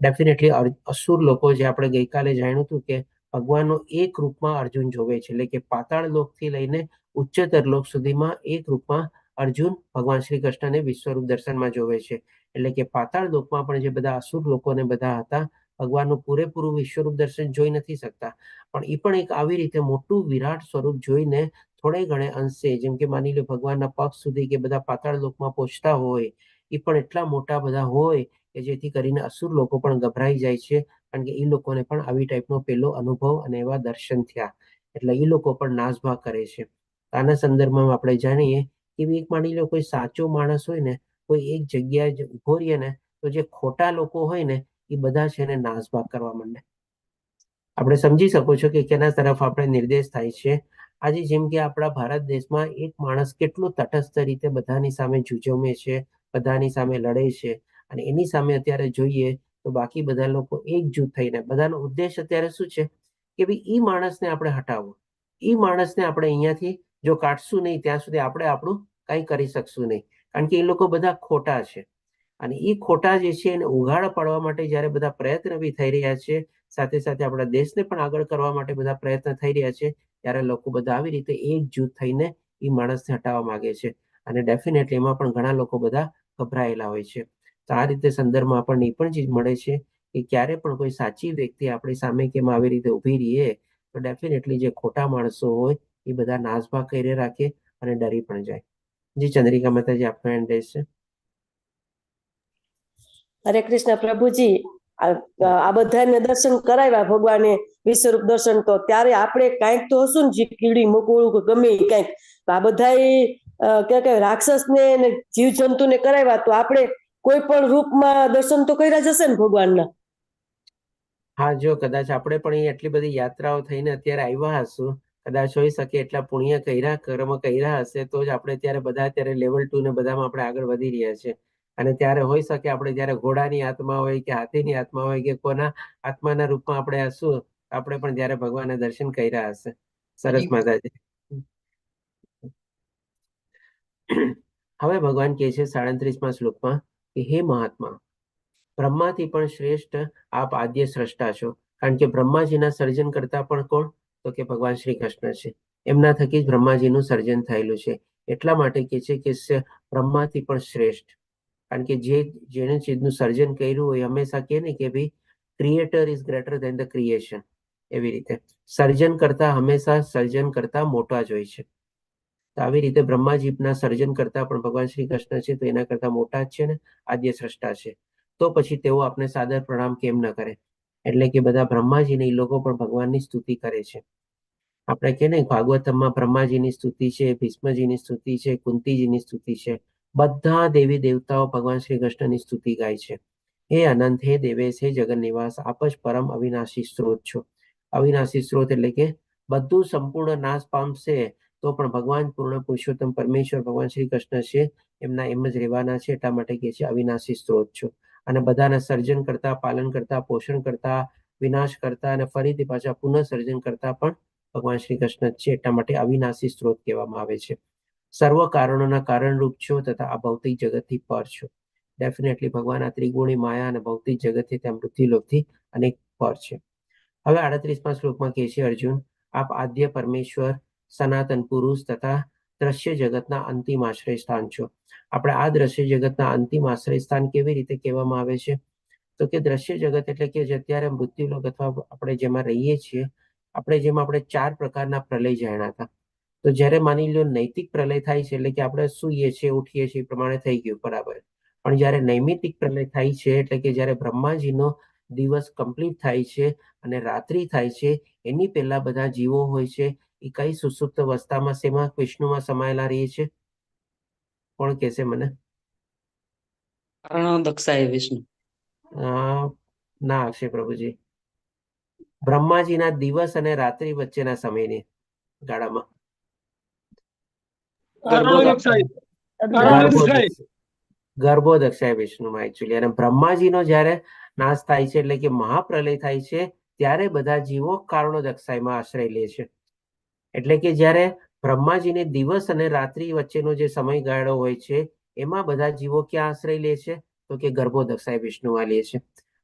S2: ડેફિનેટલી અસુર લોકો જે આપણે ગઈકાલે જાણ્યું હતું કે ભગવાનનો એક રૂપમાં અર્જુન જોવે છે, એટલે કે પાતાળ લોકથી લઈને ઉચ્ચતર લોક સુધીમાં એક રૂપમાં અર્જુન ભગવાન શ્રી કૃષ્ણને વિશ્વરૂપ દર્શનમાં જોવે છે. એટલે કે પાતાળ લોકમાં પણ જે બધા અસુર લોકોને બધા હતા ભગવાનનું પૂરેપૂરું વિશ્વરૂપ દર્શન જોઈ નથી શકતા, પણ એ પણ એક આવી રીતે મોટું વિરાટ સ્વરૂપ જોઈને થોડે ઘણે અંશે, જેમ કે માની લો ભગવાનના પગ સુધી કે બધા પાતાળ લોકમાં પહોંચતા હોય, એ પણ એટલા મોટા બધા હોય કે જેથી કરીને અસુર લોકો પણ ગભરાઈ જાય છે કારણ કે એ લોકોને પણ આવી ટાઈપનો પેલો અનુભવ અને એવા દર્શન થયા એટલે એ લોકો પણ નાસભાગ કરે છે. આના સંદર્ભમાં આપણે જાણીએ કે એક માની લો કોઈ સાચો માણસ હોય ને, કોઈ એક જગ્યાએ ઉભો રહીએ ને તો જે ખોટા લોકો હોય ને એ બધા છે ને નાસભાગ કરવા માંડે. આપણે સમજી શકો છો કે કેના તરફ આપણે નિર્દેશ થાય છે. આજે જેમ કે આપણા ભારત દેશમાં એક માણસ કેટલું તટસ્થ રીતે બધાની સામે ઝૂઝમે છે, બધાની સામે લડે છે અને એની સામે અત્યારે જોઈએ તો બાકી બધા લોકો એકજૂથ થઈને બધાનો ઉદ્દેશ અત્યારે શું છે કે ભાઈ ઈ માણસને આપણે હટાવવું, ઈ માણસને આપણે અહીંયાથી જો કાઢશું નહીં ત્યાં સુધી આપણે આપણું કંઈ કરી શકશું નહીં, કારણ કે એ લોકો બધા ખોટા છે અને એ ખોટા જે છે એને ઉઘાડ પાડવા માટે જ્યારે બધા પ્રયત્ન બી થઈ રહ્યા છે, સાથે સાથે આપણા દેશને પણ આગળ કરવા માટે બધા પ્રયત્ન થઈ રહ્યા છે, ત્યારે લોકો બધા આવી રીતે એકજૂથ થઈને એ માણસને હટાવવા માંગે છે અને ડેફિનેટલી એમાં પણ ઘણા લોકો બધા ગભરાયેલા હોય છે. તો આ રીતે સંદર્ભમાં આપણને એ પણ ચીજ મળે છે કે ક્યારે પણ કોઈ સાચી વ્યક્તિ આપણી સામે કેમ આવી રીતે ઊભી રહીએ તો ડેફિનેટલી જે ખોટા માણસો હોય એ બધા નાસભાગ કરી રાખે અને ડરી પણ જાય. જી ચંદ્રિકા માતાજી, આપનો એન્ડ છે.
S7: હરે કૃષ્ણ પ્રભુજી, આ બધાને દર્શન કરાવ્યા ભગવાને વિશ્વરૂપ દર્શન, તો ત્યારે આપણે કાંઈક તો હશું ને, જે કીડી મકોડું કે ગમે કાંઈક, આ બધા કે રાક્ષસને જીવ જંતુને કરાવ્યા, તો આપણે કોઈ પણ રૂપમાં દર્શન તો કર્યા જશે ને ભગવાનના?
S2: હા, જો કદાચ આપણે પણ એટલી બધી યાત્રાઓ થઈને અત્યારે આવ્યા હશું, કદાચ હોઈ શકે એટલા પુણ્ય કર્યા, કર્મ કર્યા હશે તો જ આપણે ત્યારે બધા અત્યારે લેવલ 2 ને બધામાં આપણે આગળ વધી રહ્યા છે. અને ત્યારે હોઈ શકે આપણે જ્યારે ઘોડાની આત્મા હોય કે હાથીની આત્મા હોય કે કોના આત્માના રૂપમાં આપણે હશું, આપણે પણ ત્યારે ભગવાનના દર્શન કર્યા હશે. સરસ માતાજી. હવે ભગવાન કહે છે 37મા શ્લોકમાં કે હે મહાત્મા, બ્રહ્માથી પણ શ્રેષ્ઠ આપ આદ્ય સ્રષ્ટા છો, કારણ કે બ્રહ્માજીના સર્જન કરતા પણ કોણ? તો કે ભગવાન શ્રી કૃષ્ણ છે. એમના થકી જ બ્રહ્માજીનું સર્જન થયેલું છે. એટલા માટે કહે છે કે બ્રહ્માથી પણ શ્રેષ્ઠ, કારણ કે જેણે ચીજનું સર્જન કર્યું હોય હંમેશા કહે ને કે ભાઈ creator is greater than the creation. એવી રીતે સર્જન કરતા હંમેશા સર્જન કરતા મોટા જ હોય છે. તો આવી રીતે બ્રહ્માજીના સર્જન કરતા પણ ભગવાન શ્રી કૃષ્ણ છે તો એના કરતા મોટા જ છે ને આદ્ય સ્રષ્ટા છે. તો પછી તેઓ આપણે સાદર પ્રણામ કેમ ન કરે? એટલે કે બધા બ્રહ્માજીને એ લોકો પણ ભગવાનની સ્તુતિ કરે છે. આપણે કે ને ભાગવતમમાં બ્રહ્માજીની સ્તુતિ છે, ભીષ્મજીની સ્તુતિ છે, કુંતીજીની સ્તુતિ છે. બધા દેવી દેવતાઓ ભગવાન શ્રી કૃષ્ણની સ્તુતિ ગાય છે. હે અનંત, હે દેવેશ, હે જગન નિવાસ, આપ જ પરમ અવિનાશી સ્ત્રોત છો. અવિનાશી સ્ત્રોત એટલે કે બધું સંપૂર્ણ નાશ પામશે તો પણ ભગવાન પૂર્ણ પુરુષોત્તમ પરમેશ્વર ભગવાન શ્રી કૃષ્ણ છે એમના એમ જ રહેવાના છે. એટલા માટે કે છે અવિનાશી સ્ત્રોત છો. અને બધાના સર્જન કરતા, પાલન કરતા, પોષણ કરતા, વિનાશ કરતા અને ફરીથી પાછા પુનઃ સર્જન કરતા પણ ભગવાન શ્રી કૃષ્ણ છે. એટલા માટે અવિનાશી સ્ત્રોત કહેવામાં આવે છે. સર્વ કારણોના કારણરૂપ છો તથા આ ભૌતિક જગતથી પર છો. ડેફિનેટલી ભગવાન આ ત્રિગુણી માયા અને ભૌતિક જગતથી ત્યાં મૃત્યુલોકથી અનેક પર છે. હવે 38મા શ્લોકમાં કહે છે અર્જુન, આપ આદ્ય પરમેશ્વર, સનાતન પુરુષ તથા દ્રશ્ય જગતના અંતિમ આશ્રય સ્થાન છો. આપણે આ દ્રશ્ય જગતના અંતિમ આશ્રય સ્થાન કેવી રીતે કહેવામાં આવે છે? તો કે દ્રશ્ય જગત એટલે કે અત્યારે મૃત્યુલોક અથવા આપણે જેમાં રહીએ છીએ, આપણે 4 પ્રકારના પ્રલય જાણ્યા હતા. તો જ્યારે માની લો નૈતિક પ્રલય થાય છે એટલે કે આપણે સૂઈએ છીએ, ઉઠીએ છીએ, એ પ્રમાણે થઈ ગયું, બરાબર. પણ જ્યારે નૈમિતિક પ્રલય થાય છે એટલે કે જ્યારે બ્રહ્માજીનો દિવસ કમ્પ્લીટ થાય છે અને રાત્રિ થાય છે, એની પહેલા બધા જીવો હોય છે એ કઈ સુસુપ્ત અવસ્થામાં શેમાં વિષ્ણુમાં સમાયેલા રહીએ છે? કોણ કહેશે મને?
S3: દક્ષાએ વિષ્ણુ.
S2: ના અક્ષય પ્રભુજી, બ્રહ્માજીના દિવસ અને રાત્રિ વચ્ચેના સમયની ગાળામાં ગર્ભોદક્ષાય વિષ્ણુમાં એકચ્યુઅલી. અને બ્રહ્માજીનો જ્યારે નાશ થાય છે એટલે કે મહાપ્રલય થાય છે ત્યારે બધા જીવો કારણોદક્ષાયમાં આશ્રય લે છે. એટલે કે જ્યારે બ્રહ્માજીને દિવસ અને રાત્રિ વચ્ચેનો જે સમયગાળો હોય છે એમાં બધા જીવો ક્યાં આશ્રય લે છે? તો કે ગર્ભોદક્ષાય વિષ્ણુમાં લે છે.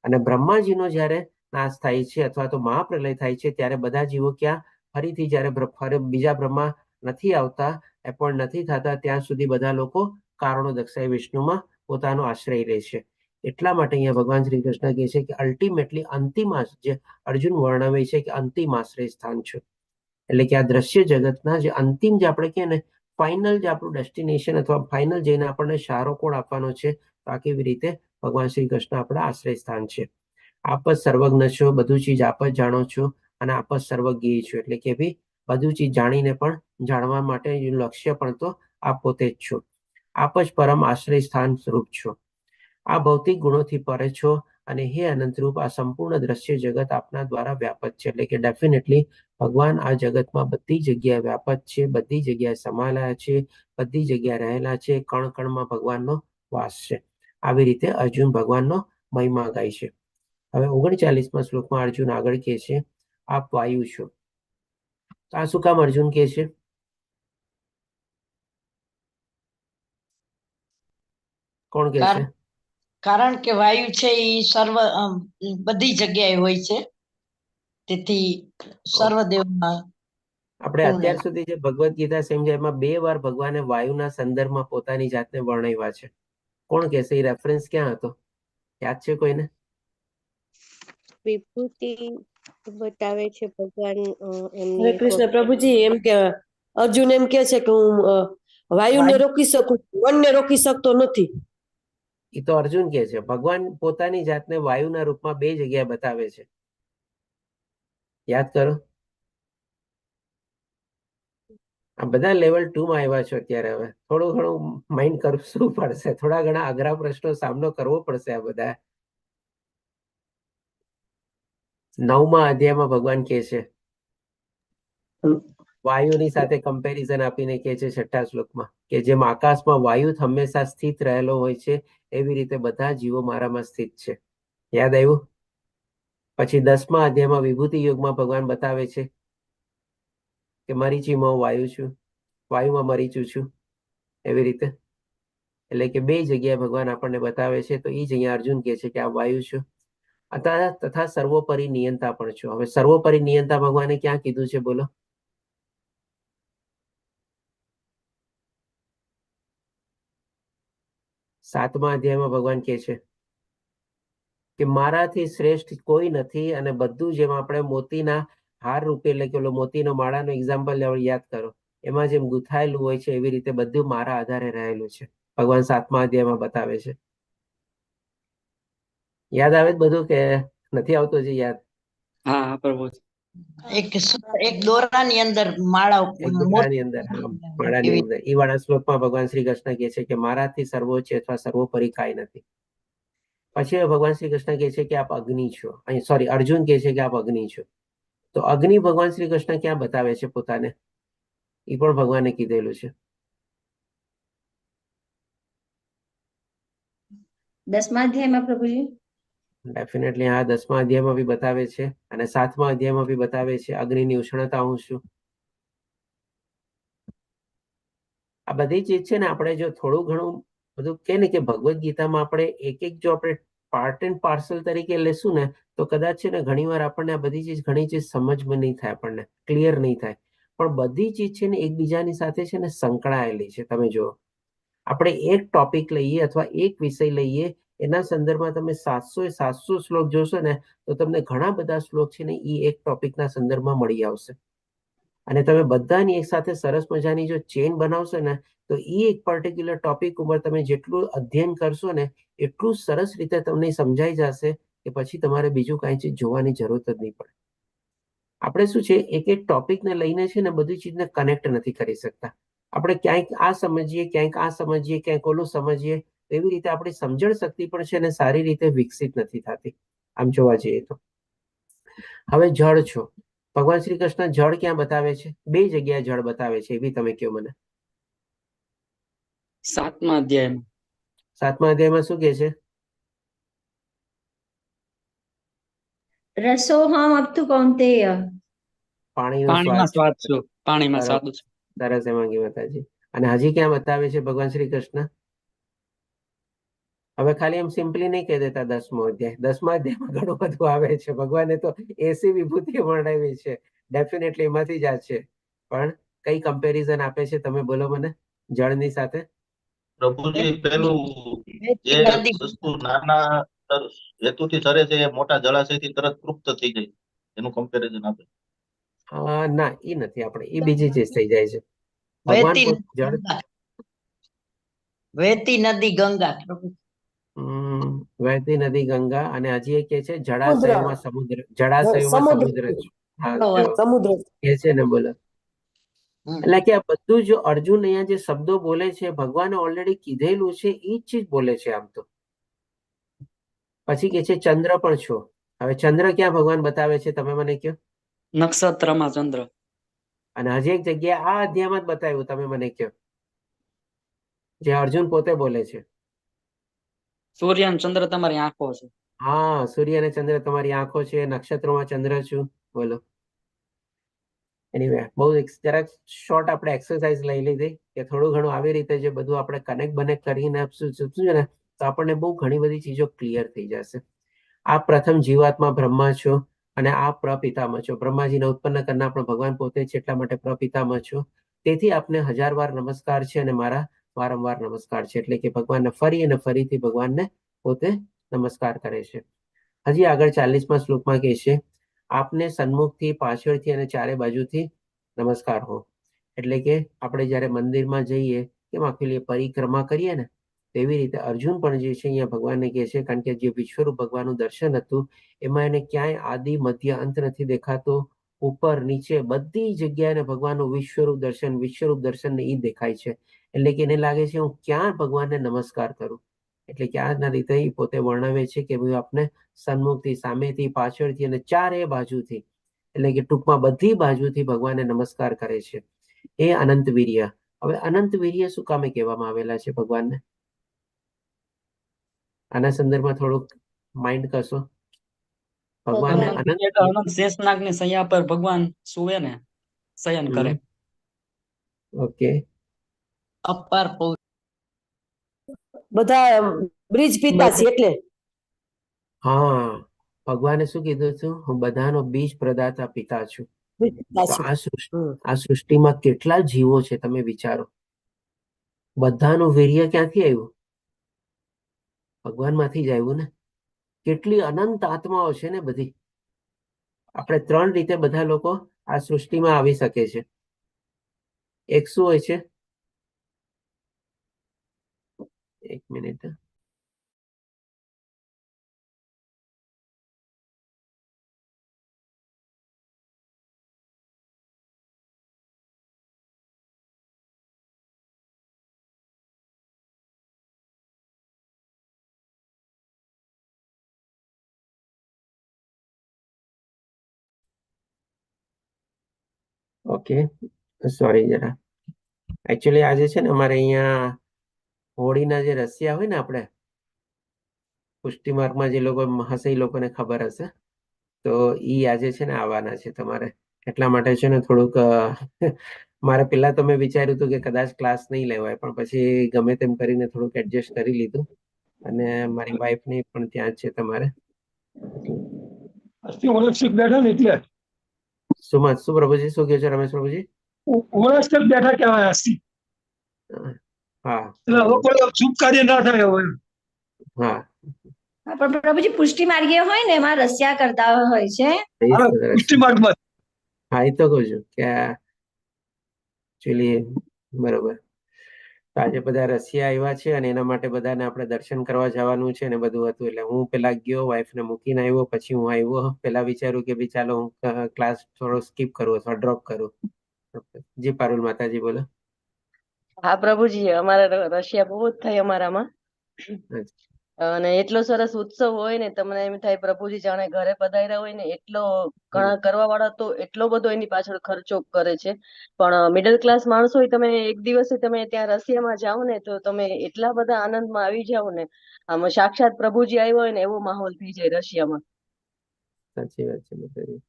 S2: અને બ્રહ્માજીનો જ્યારે નાશ થાય છે અથવા તો મહાપ્રલય થાય છે ત્યારે બધા જીવો ક્યાં? ફરીથી જ્યારે બીજા બ્રહ્મા નથી આવતા, એપોઇન્ટ નથી થતા, ત્યાં સુધી બધા લોકો કારણોદક્ષાય વિષ્ણુમાં પોતાનો આશ્રય લે છે. એટલા માટે અહીંયા ભગવાન શ્રી કૃષ્ણ કહે છે કે અલ્ટિમેટલી અંતિમ જે અર્જુન વર્ણવે છે કે અંતિમ આશ્રય સ્થાન છે. એટલે કે આ દ્રશ્ય જગતના જે અંતિમ જે આપણે કહે ને ફાઇનલ જે આપણું ડેસ્ટિનેશન અથવા ફાઇનલ જઈને આપણને સારો કોણ આપવાનો છે, તો આ કેવી રીતે ભગવાન શ્રી કૃષ્ણ આપણા આશ્રય સ્થાન છે. આપ જ સર્વજ્ઞ છો, બધું ચીજ આપ જ જાણો છો અને આપ જ સર્વજ્ઞ છો. એટલે કે ભાઈ બધું ચીજ જાણીને પણ જાણવા માટે લક્ષ્ય પણ તો આપ પોતે જ છો. આપ જ પરમ આશ્રય સ્થાન સ્વરૂપ છો. આ ભૌતિક ગુણોથી પરે છો અને હે અનંતરૂપ આ સંપૂર્ણ દ્રશ્ય જગત આપના દ્વારા વ્યાપક છે. એટલે કે ડેફિનેટલી ભગવાન આ જગતમાં બધી જગ્યાએ વ્યાપક છે, બધી જગ્યાએ સમાયેલા છે, બધી જગ્યાએ રહેલા છે, કણ કણમાં ભગવાનનો વાસ છે. આવી રીતે અર્જુન ભગવાનનો મહિમા ગાય છે. હવે 39મા શ્લોકમાં અર્જુન આગળ કહે છે, આપ વાયુ છો. તો આ શું કામ અર્જુન કહે છે? કોણ કહે છે?
S6: કારણ કે વાયુ છે એ બધી જગ્યાએ હોય છે, તેથી સર્વદેવમાં
S2: આપણે અત્યાર સુધી જે ભગવદ્ ગીતા સમજ્યા એમાં 2 વાર ભગવાને વાયુના સંદર્ભમાં પોતાની જાતને વર્ણવ્યા છે. કોણ કહેશે? એ રેફરન્સ ક્યાં હતો? યાદ છે કોઈને?
S5: વિભૂતિ બતાવે છે ભગવાન
S7: હરે કૃષ્ણ પ્રભુજી. એમ કે અર્જુન એમ કે છે કે હું વાયુને રોકી શકું, વનને રોકી શકતો નથી.
S2: એ તો અર્જુન કહે છે. ભગવાન પોતાની જાતને વાયુના રૂપમાં 2 જગ્યાએ બતાવે છે. યાદ કરો. આ બધા લેવલ 2 માં આવ્યા છો અત્યારે. હવે થોડું ઘણું માઇન્ડ કરવું પડશે, થોડા ઘણા અઘરા પ્રશ્નો સામનો કરવો પડશે. આ બધા 9મા અધ્યાયમાં ભગવાન કહે છે, વાયુની સાથે કમ્પેરિઝન આપીને કહે છે 6ઠ્ઠા શ્લોકમાં કે જેમ આકાશમાં વાયુ હંમેશા સ્થિત રહેલો હોય છે એવી રીતે બધા જીવો મારામાં સ્થિત છે. યાદ આવ્યું? પછી 10મા અધ્યાયમાં વિભૂતિ યોગમાં ભગવાન બતાવે છે કે મરીચીમાં વાયુ છું, વાયુમાં મરીચું છું. એવી રીતે એટલે કે 2 જગ્યાએ ભગવાન આપણને બતાવે છે. તો એ જ અહીંયા અર્જુન કહે છે કે આ વાયુ છું તથા સર્વોપરી નિયંતા પણ છો. હવે સર્વોપરી નિયંતા ભગવાને ક્યાં કીધું છે બોલો? 7મા અધ્યાયમાં ભગવાન કહે છે કે મારાથી શ્રેષ્ઠ કોઈ નથી અને બધું જેમ આપણે મોતીના હાર રૂપે એટલે કે મોતીનો માળાનો એક્ઝામ્પલ યાદ કરો, એમાં જેમ ગુથાયેલું હોય છે એવી રીતે બધું મારા આધારે રહેલું છે. ભગવાન 7મા અધ્યાયમાં બતાવે છે. યાદ આવે બધું કે નથી આવતો હજી યાદ?
S8: હા પ્રભુજી.
S6: એક દોરાની અંદર માળા
S2: એક દોરાની અંદર, હા, માળાની અંદર ઈ વાળા શ્લોકમાં ભગવાન શ્રી કૃષ્ણ કહે છે કે મારાથી સર્વોચ્ચ અથવા સર્વોપરી કાંઈ નથી. પછી ભગવાન શ્રી કૃષ્ણ કહે છે કે આપ અગ્નિ છો. અહીં સોરી, અર્જુન કહે છે કે આપ અગ્નિ છો. તો અગ્નિ ભગવાન શ્રી કૃષ્ણ ક્યાં બતાવે છે પોતાને? એ પણ ભગવાને કીધેલું છે.
S1: 10મા અધ્યાયમાં પ્રભુજી.
S2: ડેફિનેટલી હા, 10મા અધ્યાયમાં બી બતાવે છે અને 7મા અધ્યાયમાં બી બતાવે છે અગ્નિની ઉષ્ણતા હું છું. આ બધી ચીજ છે ને, આપણે જો થોડું ઘણું બધું કે ને કે ભગવદ્ ગીતામાં આપણે એક જો આપણે પાર્ટ એન્ડ પાર્સલ તરીકે લેશું ને તો કદાચ છે ને ઘણી વાર આપણને આ બધી ચીજ ઘણી ચીજ સમજમાં નહીં થાય, આપણને ક્લિયર નહીં થાય. પણ બધી ચીજ છે ને એકબીજાની સાથે છે ને સંકળાયેલી છે. તમે જુઓ, આપણે એક ટોપિક લઈએ અથવા એક વિષય લઈએ, એના સંદર્ભમાં તમે 700 શ્લોક જોશો ને તો તમને ઘણા બધા શ્લોક છે ને એ એક ટોપિકના સંદર્ભમાં મળી આવશે. અને તમે બધાની એક સાથે સરસ મજાની જો ચેન બનાવશો ને તો એ એક પર્ટિક્યુલર ટોપિક ઉપર તમે જેટલું અધ્યયન કરશો ને એટલું સરસ રીતે તમને સમજાઈ જશે કે પછી તમારે બીજું કાંઈ ચીજ જોવાની જરૂર જ નહીં પડે. આપણે શું છે, એક ટોપિકને લઈને છે ને બધી ચીજને કનેક્ટ નથી કરી શકતા. આપણે ક્યાંક આ સમજીએ, ક્યાંક આ સમજીએ, ક્યાંક ઓલું સમજીએ, એવી રીતે આપણી સમજણ શક્તિ પણ છે ને સારી રીતે વિકસિત નથી થતી આમ જોવા જઈએ તો. હવે જળ છો, ભગવાન શ્રી કૃષ્ણ જળ ક્યાં બતાવે છે? 2 જગ્યાએ જળ બતાવે છે, એ બી તમે કહો મને.
S8: 7મા અધ્યાયમાં.
S2: 7મા અધ્યાયમાં શું કહે છે?
S1: રસોહમ અપ્તુ કૌંતેય.
S8: પાણીમાં સ્વાદ છું, પાણીમાં સ્વાદ છું.
S2: સરસ એમાં માતાજી. અને હજી ક્યાં બતાવે છે ભગવાન શ્રી કૃષ્ણ? હવે ખાલી એમ સિમ્પલી નહીં કહી દેતા 10મો અધ્યાય. 10મા અધ્યાયમાં ઘણું બધું આવે છે. ભગવાને તો એસી વિભૂતિ વર્ણવી છે, ડેફિનેટલી એમાંથી જ આ છે. પણ કઈ કમ્પેરિઝન આપે છે તમે બોલો મને જળની સાથે?
S9: પ્રભુજી, પેલું જે વસ્તુ નાના હેતુથી તરે છે એ મોટા જળાશયથી તરત તૃપ્ત થઈ જાય, એનું કમ્પેરિઝન આપે.
S2: ના, એ નથી. આપણે એ બીજી ચીજ થઈ જાય છે. ભગવાન જળ
S6: વહેતી નદી ગંગા.
S2: વહેતી નદી ગંગા, અને હજી એક કે છે
S7: સમુદ્ર.
S2: જળાશયોમાં સમુદ્ર. જળાશયોમાં સમુદ્ર. હા, જો
S7: સમુદ્ર.
S2: કે છે ને, બોલો. એટલે કે આ બધું જો અર્જુન અહીંયા જે શબ્દો બોલે છે ભગવાને ઓલરેડી કીધેલું છે, એ જ ચીજ બોલે છે આમ તો. પછી કે છે ચંદ્ર પણ છો. હવે ચંદ્ર ક્યાં ભગવાન બતાવે છે તમે મને કહો?
S8: નક્ષત્રમાં ચંદ્ર.
S2: અને હજી એક જગ્યાએ આ અધ્યાયમાં જ બતાવ્યું, તમે મને કહો, જે અર્જુન પોતે બોલે છે.
S8: સૂર્ય અને ચંદ્ર તમારી આંખો છે.
S2: હા, સૂર્ય અને ચંદ્ર તમારી આંખો છે, નક્ષત્રોમાં ચંદ્ર છું. બોલો. એનીવે, બહુ જરાક શોર્ટ આપણે એક્સરસાઇઝ લઈ લીધી કે થોડું ઘણું આવી રીતે જે બધું આપણે કનેક્ટ કરીને આપશું ને તો આપણને બહુ ઘણી બધી ચીજો ક્લિયર થઈ જશે. આ પ્રથમ જીવાત્મા બ્રહ્મા છો અને આ પ્રપિતામાં છો. બ્રહ્માજીને ઉત્પન્ન કરનાર પણ ભગવાન પોતે છે, એટલા માટે પ્રપિતામાં છો. તેથી આપને 1000 વાર નમસ્કાર છે અને મારા વારંવાર નમસ્કાર છે. એટલે કે ભગવાનને ફરી અને ફરીથી ભગવાનને પોતે નમસ્કાર કરે છે. હજી આગળ 40મા શ્લોકમાં કહે છે આપને સન્મુખથી, પાછળથી અને ચારે બાજુથી નમસ્કાર હો. એટલે કે આપણે જ્યારે મંદિરમાં જઈએ કેમ આખી પરિક્રમા કરીએ ને, તેવી રીતે અર્જુન પણ જે છે અહીંયા ભગવાનને કહે છે, કારણ કે જે વિશ્વરૂપ ભગવાનનું દર્શન હતું એમાં એને ક્યાંય આદિ મધ્ય અંત નથી દેખાતો. ઉપર નીચે બધી જગ્યાએ ભગવાનનું વિશ્વરૂપ દર્શનને એ દેખાય છે. એટલે કે એને લાગે છે હું ક્યાં ભગવાનને નમસ્કાર કરું. એટલે કે આજના રીતે પોતે વર્ણવે છે કે ભાઈ આપણે સન્મુખથી, સામેથી, પાછળથી અને ચારે બાજુથી, એટલે કે ટૂંકમાં બધી બાજુથી ભગવાનને નમસ્કાર કરે છે. એ અનંત વીર્ય. હવે અનંત વીર્ય શું કામે કહેવામાં આવેલા છે ભગવાનને? આના સંદર્ભમાં થોડુંક માઇન્ડ કરશો. ભગવાનને
S8: અનંત શેષનાગની સૈયા પર ભગવાન સુવે ને, શયન કરે.
S2: ઓકે.
S6: અપાર
S7: બધા બ્રિજ પિતા છે એટલે.
S2: હા, ભગવાને શું કીધું હતું? હું બધાનો બીજ પ્રદાતા પિતા છું. તો આ સૃષ્ટિમાં કેટલા જીવો છે તમે વિચારો. બધાનું વીર્ય ક્યાંથી આવ્યું? ભગવાનમાંથી જ આવ્યું ને. કેટલી અનંત આત્માઓ છે ને બધી. આપણે 3 રીતે બધા લોકો આ સૃષ્ટિમાં આવી શકે છે. એક શું હોય છે? એક મિનિટ. ઓકે, સોરી જરા. એકચ્યુઅલી આજે છે ને અમારે અહીંયા હોળીના જે રસિયા હોય ને આપણે પુષ્ટિ માર્ગમાં જે લોકો હશે એ લોકોને ખબર હશે, તો ઈ આજે છે ને આવવાના છે તમારે. એટલા માટે છે ને થોડુંક મારે પેલા તો મેં વિચાર્યું હતું કે કદાચ ક્લાસ નહીં લેવાય, પણ પછી ગમે તેમ કરીને થોડુંક એડજસ્ટ કરી લીધું. અને મારી વાઈફ ની પણ ત્યાં જ છે તમારે.
S4: આજથી ઓળખ બેઠા ને એટલે
S2: શું પ્રભુજી, શું કહો છો રમેશ પ્રભુજી?
S4: ઓળખ બેઠા કહેવાય આજથી.
S2: હા
S4: એટલે હવે કોઈ શુભ કાર્ય ના થાય હવે.
S2: હા,
S1: હા, પણ પ્રભુજી પુષ્ટિ માર્ગીય હોય ને એમાં રસ્યા કરતા હોય છે.
S4: હા, પુષ્ટિ માર્ગમાં
S2: હા, એ તો કહું છું કે એકચ્યુઅલી બરોબર. તો આજે બધા રશિયા આવ્યા છે અને એના માટે બધાને આપણે દર્શન કરવા જવાનું છે ને બધું હતું. એટલે હું પેલા ગયો, વાઈફને મૂકીને આવ્યો, પછી હું આવ્યો. પેલા વિચાર્યું કે ભાઈ ચાલો હું ક્લાસ થોડો સ્કીપ કરું અથવા ડ્રોપ કરું. જી પારુલ માતાજી બોલો.
S3: હા પ્રભુજી, અમારે રશિયા બહુ જ થાય અમારામાં. અને એટલો સરસ ઉત્સવ હોય ને, તમને એમ થાય પ્રભુજી જાણે ઘરે પધાર્યા હોય ને. એટલો ઘણા કરવા વાળા તો એટલો બધો એની પાછળ ખર્ચો કરે છે. પણ મિડલ ક્લાસ માણસો હોય, તમે એક દિવસે તમે ત્યાં રશિયામાં જાઓ ને તો તમે એટલા બધા આનંદમાં આવી જાઓ ને, આમ સાક્ષાત પ્રભુજી આવ્યો હોય ને એવો માહોલ થઈ જાય રશિયામાં.
S2: સાચી વાત છે માતાજી.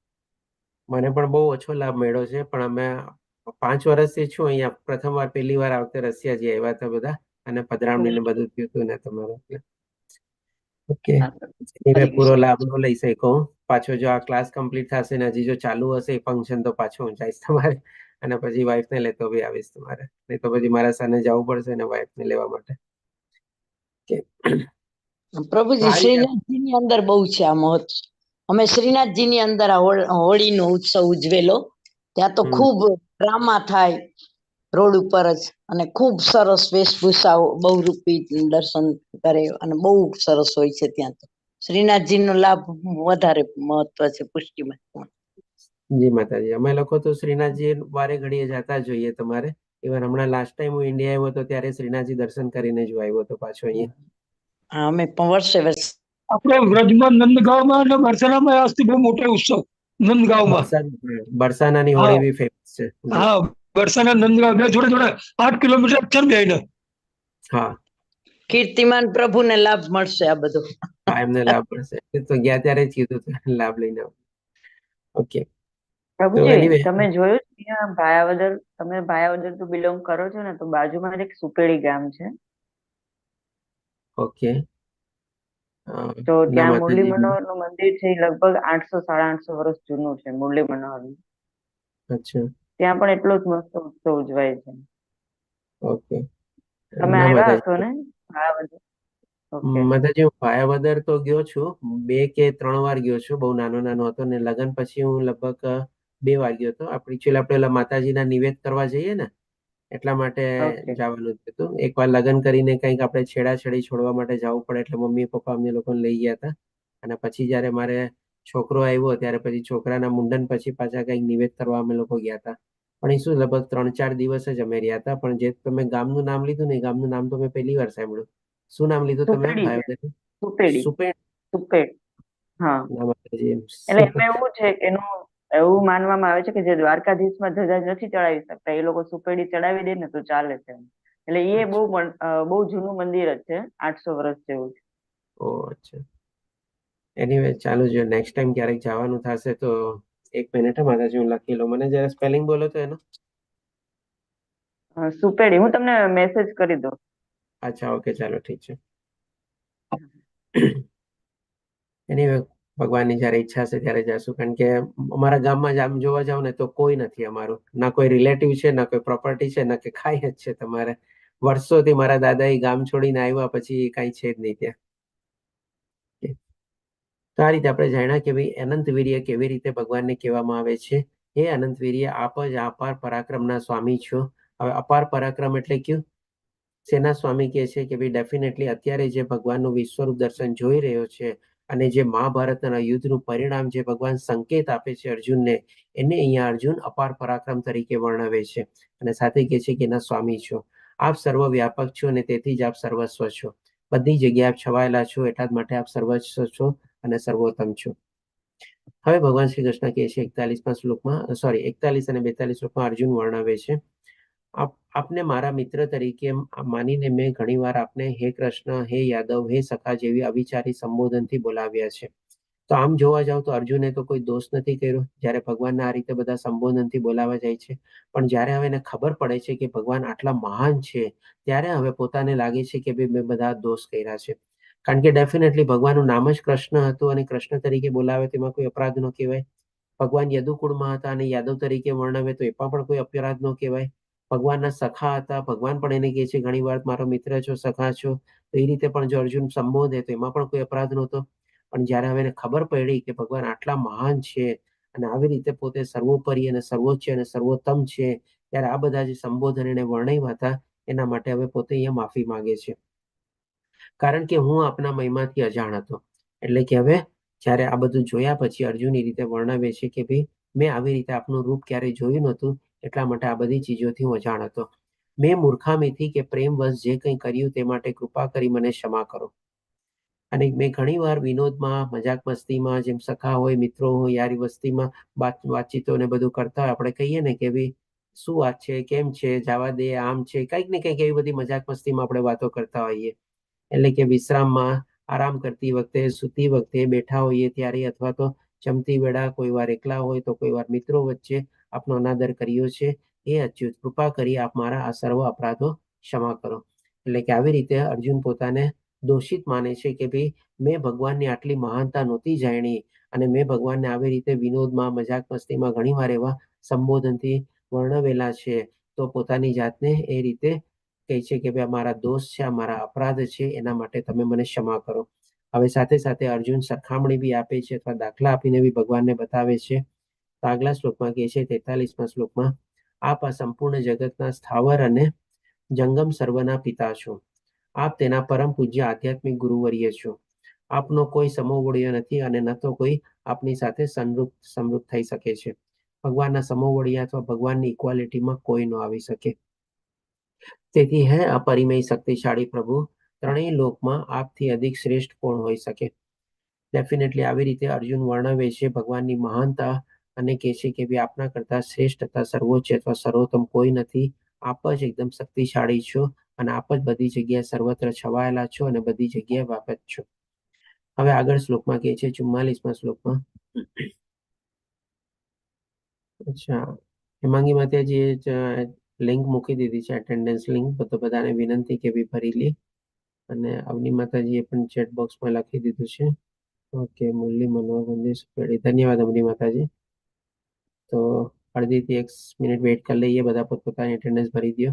S2: મને પણ બહુ ઓછો લાભ મળ્યો છે, પણ અમે 5 વર્ષથી છું અહીંયા. પ્રથમ વાર પહેલી વાર આવતે રશિયાજી આવ્યા હતા બધા, અને પધરામણી ને બધું થયું હતું ને તમારે. ઓકે, પૂરો લાભ નો લઈ શક્યો. પાછો જો આ ક્લાસ કમ્પ્લીટ થશે ને હજી જો ચાલુ હશે ફંક્શન, તો પાછો હું જઈશ તમારે. અને પછી વાઈફ ને લેતો બી આવીશ તમારે. નહીં તો પછી મારા સાને જવું પડશે ને વાઈફ ને લેવા માટે.
S6: પ્રભુજી, શ્રીનાથજી ની અંદર બહુ છે આ મહોત્સવ. અમે શ્રીનાથજી ની અંદર આ હોળી નો ઉત્સવ ઉજવેલો. ત્યાં તો ખૂબ ડ્રામા થાય રોડ ઉપર જ, અને ખૂબ સરસ વેશભૂષાઓ બહુરૂપી દર્શન કરે, અને બહુ સરસ હોય છે ત્યાં તો. શ્રીનાથજી નો લાભ વધારે મહત્વ છે પુષ્ટિમાં.
S2: જી માતાજી, અમે લોકો તો શ્રીનાથજી વારે ઘડીએ જતા જોઈએ તમારે. ઇવન હમણાં લાસ્ટ ટાઈમ હું ઇન્ડિયા આવ્યો હતો ત્યારે શ્રીનાથજી દર્શન કરીને જ આવ્યો હતો પાછો અહીંયા.
S6: હા, અમે પણ વર્ષે
S4: આપણે વ્રજમાં નંદગાંવમાં અને બરસાનામાં આજથી બહુ મોટો ઉત્સવ. નંદગાંવમાં
S2: બરસાનાની હોળી બી ફેમસ છે.
S4: હા, બરસાના નંદગાંવ બે જોડે જોડે 8 કિલોમીટર છે બેયને.
S2: હા,
S6: કીર્તિમાન પ્રભુને લાભ મળશે આ બધો.
S2: હા, એમને લાભ મળશે. તો ગયા ત્યારે જ કીધું હતું લાભ લઈને. ઓકે
S3: પ્રભુજી, તમે જોયું ત્યાં ભાયાવદર, તમે ભાયાવદર તો બિલોંગ કરો છો ને, તો બાજુમાં એક સુપેડી ગામ છે.
S2: ઓકે,
S3: તો ત્યાં મુરલી મનોહર નું મંદિર છે. લગભગ 800-850 વર્ષ જૂનું છે મુરલી મનોહર નું.
S2: અચ્છા,
S3: ત્યાં પણ એટલો જ મસ્ત ઉત્સવ ઉજવાય છે.
S2: ઓકે.
S3: તમે આવ્યા હશો ને ભાયાવદર?
S2: માતાજી, હું ભાયાવદર તો ગયો છું, 2 કે 3 વાર ગયો છું. બહુ નાનો હતો ને લગ્ન પછી હું લગભગ 2 વાર ગયો હતો. આપણે માતાજીના નિવેદ કરવા જઈએ ને, એટલા માટે જવાનું હતું. એકવાર લગ્ન કરીને કંઈક આપણે છેડાછેડી છોડવા માટે જવું પડે, એટલે મમ્મી પપ્પા અમને લોકોને લઈ ગયા હતા. અને પછી જયારે મારે છોકરો આવ્યો ત્યારે પછી છોકરાના મુંડન પછી પાછા કંઈક નિવેદ કરવા અમે લોકો ગયા હતા. પણ એ શું લગભગ 3-4 દિવસ જ અમે રહ્યા હતા. પણ જે તમે ગામનું નામ લીધું ને, એ ગામનું નામ તો મેં પહેલી વાર સાંભળ્યું. શું નામ લીધું તમે?
S3: સુપેડ. હા, એટલે એમાં એવું છે કે એનું એવું માનવામાં આવે છે કે જે દ્વારકાધીશમાં ધજા નથી ચડાવી શકતા, એ લોકો સુપેડી ચડાવી દે ને તો ચાલે છે. એટલે એ બહુ જૂનું મંદિર જ છે, 800 વર્ષ જેવું છે.
S2: ઓ અચ્છા. એનીવે ચાલુ જો નેક્સ્ટ ટાઈમ ક્યારેક જવાનું થશે તો 1 મિનિટ માતાજી હું લખી લઉં. મને જરા સ્પેલિંગ બોલો તો એનો.
S3: સુપેડી હું તમને મેસેજ કરી દઉં.
S2: અચ્છા, ઓકે, ચાલો ઠીક છે. એનીવે ભગવાનની જયારે ઈચ્છા છે ત્યારે જશું. કારણ કે અમારા ગામમાં આમ જોવા જાવ ને તો કોઈ નથી અમારું. ના કોઈ રિલેટિવ છે, ના કોઈ પ્રોપર્ટી છે, ના કે ખાઈ જ છે તમારે. વર્ષોથી મારા દાદા એ ગામ છોડીને આવ્યા પછી કઈ છે જ નહીં ત્યાં. તો આ રીતે આપણે જાણ્યા કે ભાઈ અનંત વીર્ય કેવી રીતે ભગવાનને કહેવામાં આવે છે. હે અનંત વીર્ય, આપ જ અપાર પરાક્રમના સ્વામી છો. હવે અપાર પરાક્રમ એટલે કયું? સેના સ્વામી કહે છે કે ભાઈ ડેફિનેટલી અત્યારે જે ભગવાનનું વિશ્વરૂપ દર્શન જોઈ રહ્યો છે, અને જે મહાભારતના યુદ્ધનું પરિણામ જે ભગવાન સંકેત આપે છે અર્જુનને, એને અહીંયા અર્જુન અપાર પરાક્રમ તરીકે વર્ણવે છે. અને સાથે કહે છે કે એના સ્વામી છો. આપ સર્વવ્યાપક છો, અને તેથી જ આપ સર્વસ્વ છો. બધી જગ્યાએ આપ છવાયેલા છો, એટલા જ માટે આપ સર્વસ્વ છો અને સર્વોત્તમ છો. હવે ભગવાન શ્રી કૃષ્ણ કહે છે 41મા શ્લોકમાં 41 અને 42 શ્લોકમાં અર્જુન વર્ણવે છે, આપને મારા મિત્ર તરીકે માનીને મેં ઘણીવાર આપને હે કૃષ્ણ, હે યાદવ, હે સખા જેવી અવિચારી સંબોધનથી બોલાવ્યા છે. તો આમ જોવા જાવ તો અર્જુને તો કોઈ દોષ નથી કર્યો જ્યારે ભગવાનના આ રીતે બધા સંબોધનથી બોલાવા જાય છે. પણ જ્યારે હવે એને ખબર પડે છે કે ભગવાન આટલા મહાન છે, ત્યારે હવે પોતાને લાગે છે કે મેં બધા દોષ કર્યા છે. કારણ કે ડેફિનેટલી ભગવાનનું નામ જ કૃષ્ણ હતું અને કૃષ્ણ તરીકે બોલાવે તેમાં કોઈ અપરાધ ન કહેવાય. ભગવાન યદુકુળમાં હતા અને યાદવ તરીકે વર્ણવે તો એમાં પણ કોઈ અપરાધ ન કહેવાય. ભગવાનના સખા હતા, ભગવાન પણ એને કહે છે ઘણી વાર મારો મિત્ર છો, સખા છો. તો એ રીતે પણ જો અર્જુન સંબોધે તો એમાં પણ કોઈ અપરાધ નહોતો. પણ જ્યારે હવે એને ખબર પડી કે ભગવાન આટલા મહાન છે અને આવી રીતે પોતે સર્વોપરી અને સર્વોચ્ચ અને સર્વોત્તમ છે, ત્યારે આ બધા જે સંબોધન એને વર્ણવ્યા હતા એના માટે હવે પોતે અહીંયા માફી માંગે છે. કારણ કે હું આપના મહિમાથી અજાણ હતો. એટલે કે હવે જ્યારે આ બધું જોયા પછી અર્જુન એ રીતે વર્ણવે છે કે ભાઈ મેં આવી રીતે આપનું રૂપ ક્યારેય જોયું નહોતું, એટલા માટે આ બધી ચીજોથી હું અજાણ હતો. મેં મૂર્ખામીથી કે પ્રેમવશ જે કંઈ કર્યું તે માટે કૃપા કરી મને ક્ષમા કરો. અને મેં ઘણી વાર વિનોદમાં, મજાક મસ્તીમાં, જેમ સખા હોય, મિત્રો હોય, યારી વસ્તીમાં વાતચીતો ને બધું કરતા હોય, આપણે કહીએ ને કે ભાઈ શું વાત છે, કેમ છે, જવા દે, આમ છે, કંઈક ને કંઈક એવી બધી મજાક મસ્તીમાં આપણે વાતો કરતા હોઈએ. એટલે કે વિશ્રામમાં, આરામ કરતી વખતે, સૂતી વખતે, બેઠા હોઈએ ત્યારે, અથવા તો જમતી વેળા, કોઈ વાર એકલા હોય તો કોઈ વાર મિત્રો વચ્ચે આપનો અનાદર કર્યો છે. એ અચ્યુત, કૃપા કરી આપ મારા આ સર્વ અપરાધો ક્ષમા કરો. એટલે કે આવી રીતે અર્જુન પોતાને દોષિત માને છે કે ભાઈ મેં ભગવાનની આટલી મહાનતા નહોતી જાણી અને મેં ભગવાનને આવી રીતે વિનોદમાં, મજાક મસ્તીમાં ઘણીવાર એવા સંબોધનથી વર્ણવેલા છે. તો પોતાની જાતને એ રીતે કહે છે કે ભાઈ અમારા દોષ છે, અમારા અપરાધ છે, એના માટે તમે મને ક્ષમા કરો. હવે સાથે સાથે અર્જુન સરખામણી બી આપે છે અથવા દાખલા આપીને બી ભગવાનને બતાવે છે. તો આગલા શ્લોકમાં કહે છે 43મા શ્લોકમાં, આપ આ સંપૂર્ણ જગતના સ્થાવર અને જંગમ સર્વના પિતા છો. આપ તેના પરમ પૂજ્ય આધ્યાત્મિક ગુરુવર્ય છો. આપનો કોઈ સમોવડીયો નથી અને ન તો કોઈ આપની સાથે સમૃદ્ધ થઈ શકે છે. ભગવાનના સમોવડિયા અથવા ભગવાનની ઇક્વાલિટીમાં કોઈ ન આવી શકે. તેથી હે અપરિમેય શક્તિશાળી પ્રભુ, ત્રણેય લોકમાં આપથી અધિક શ્રેષ્ઠ કોણ હોઈ શકે. ડેફિનેટલી આવી રીતે અર્જુન વર્ણવે છે ભગવાનની મહાનતા અને કહે છે કે ભાઈ આપના કરતા શ્રેષ્ઠ અથવા સર્વોચ્ચ અથવા સર્વોત્તમ કોઈ નથી. આપ જ એકદમ શક્તિશાળી છો અને આપ જ બધી જગ્યાએ સર્વત્ર છવાયેલા છો અને બધી જગ્યાએ વ્યાપક છો. હવે આગળ શ્લોકમાં કહે છે 44મા શ્લોકમાં, અચ્છા, હેમાંગી માતાજીએ લિંક મૂકી દીધી છે, એટેન્ડન્સ લિંક, તો બધાને વિનંતી કે બી ભરી લે. અને અવની માતાજીએ પણ ચેટ બોક્સમાં લખી દીધું છે. ઓકે, મુરલી મનોહર મંદિર સુપેડી, ધન્યવાદ અવની માતાજી. તો અડધીથી 1 મિનિટ વેઇટ કરી લઈએ, બધા પોતપોતાની એટેન્ડન્સ ભરી દો.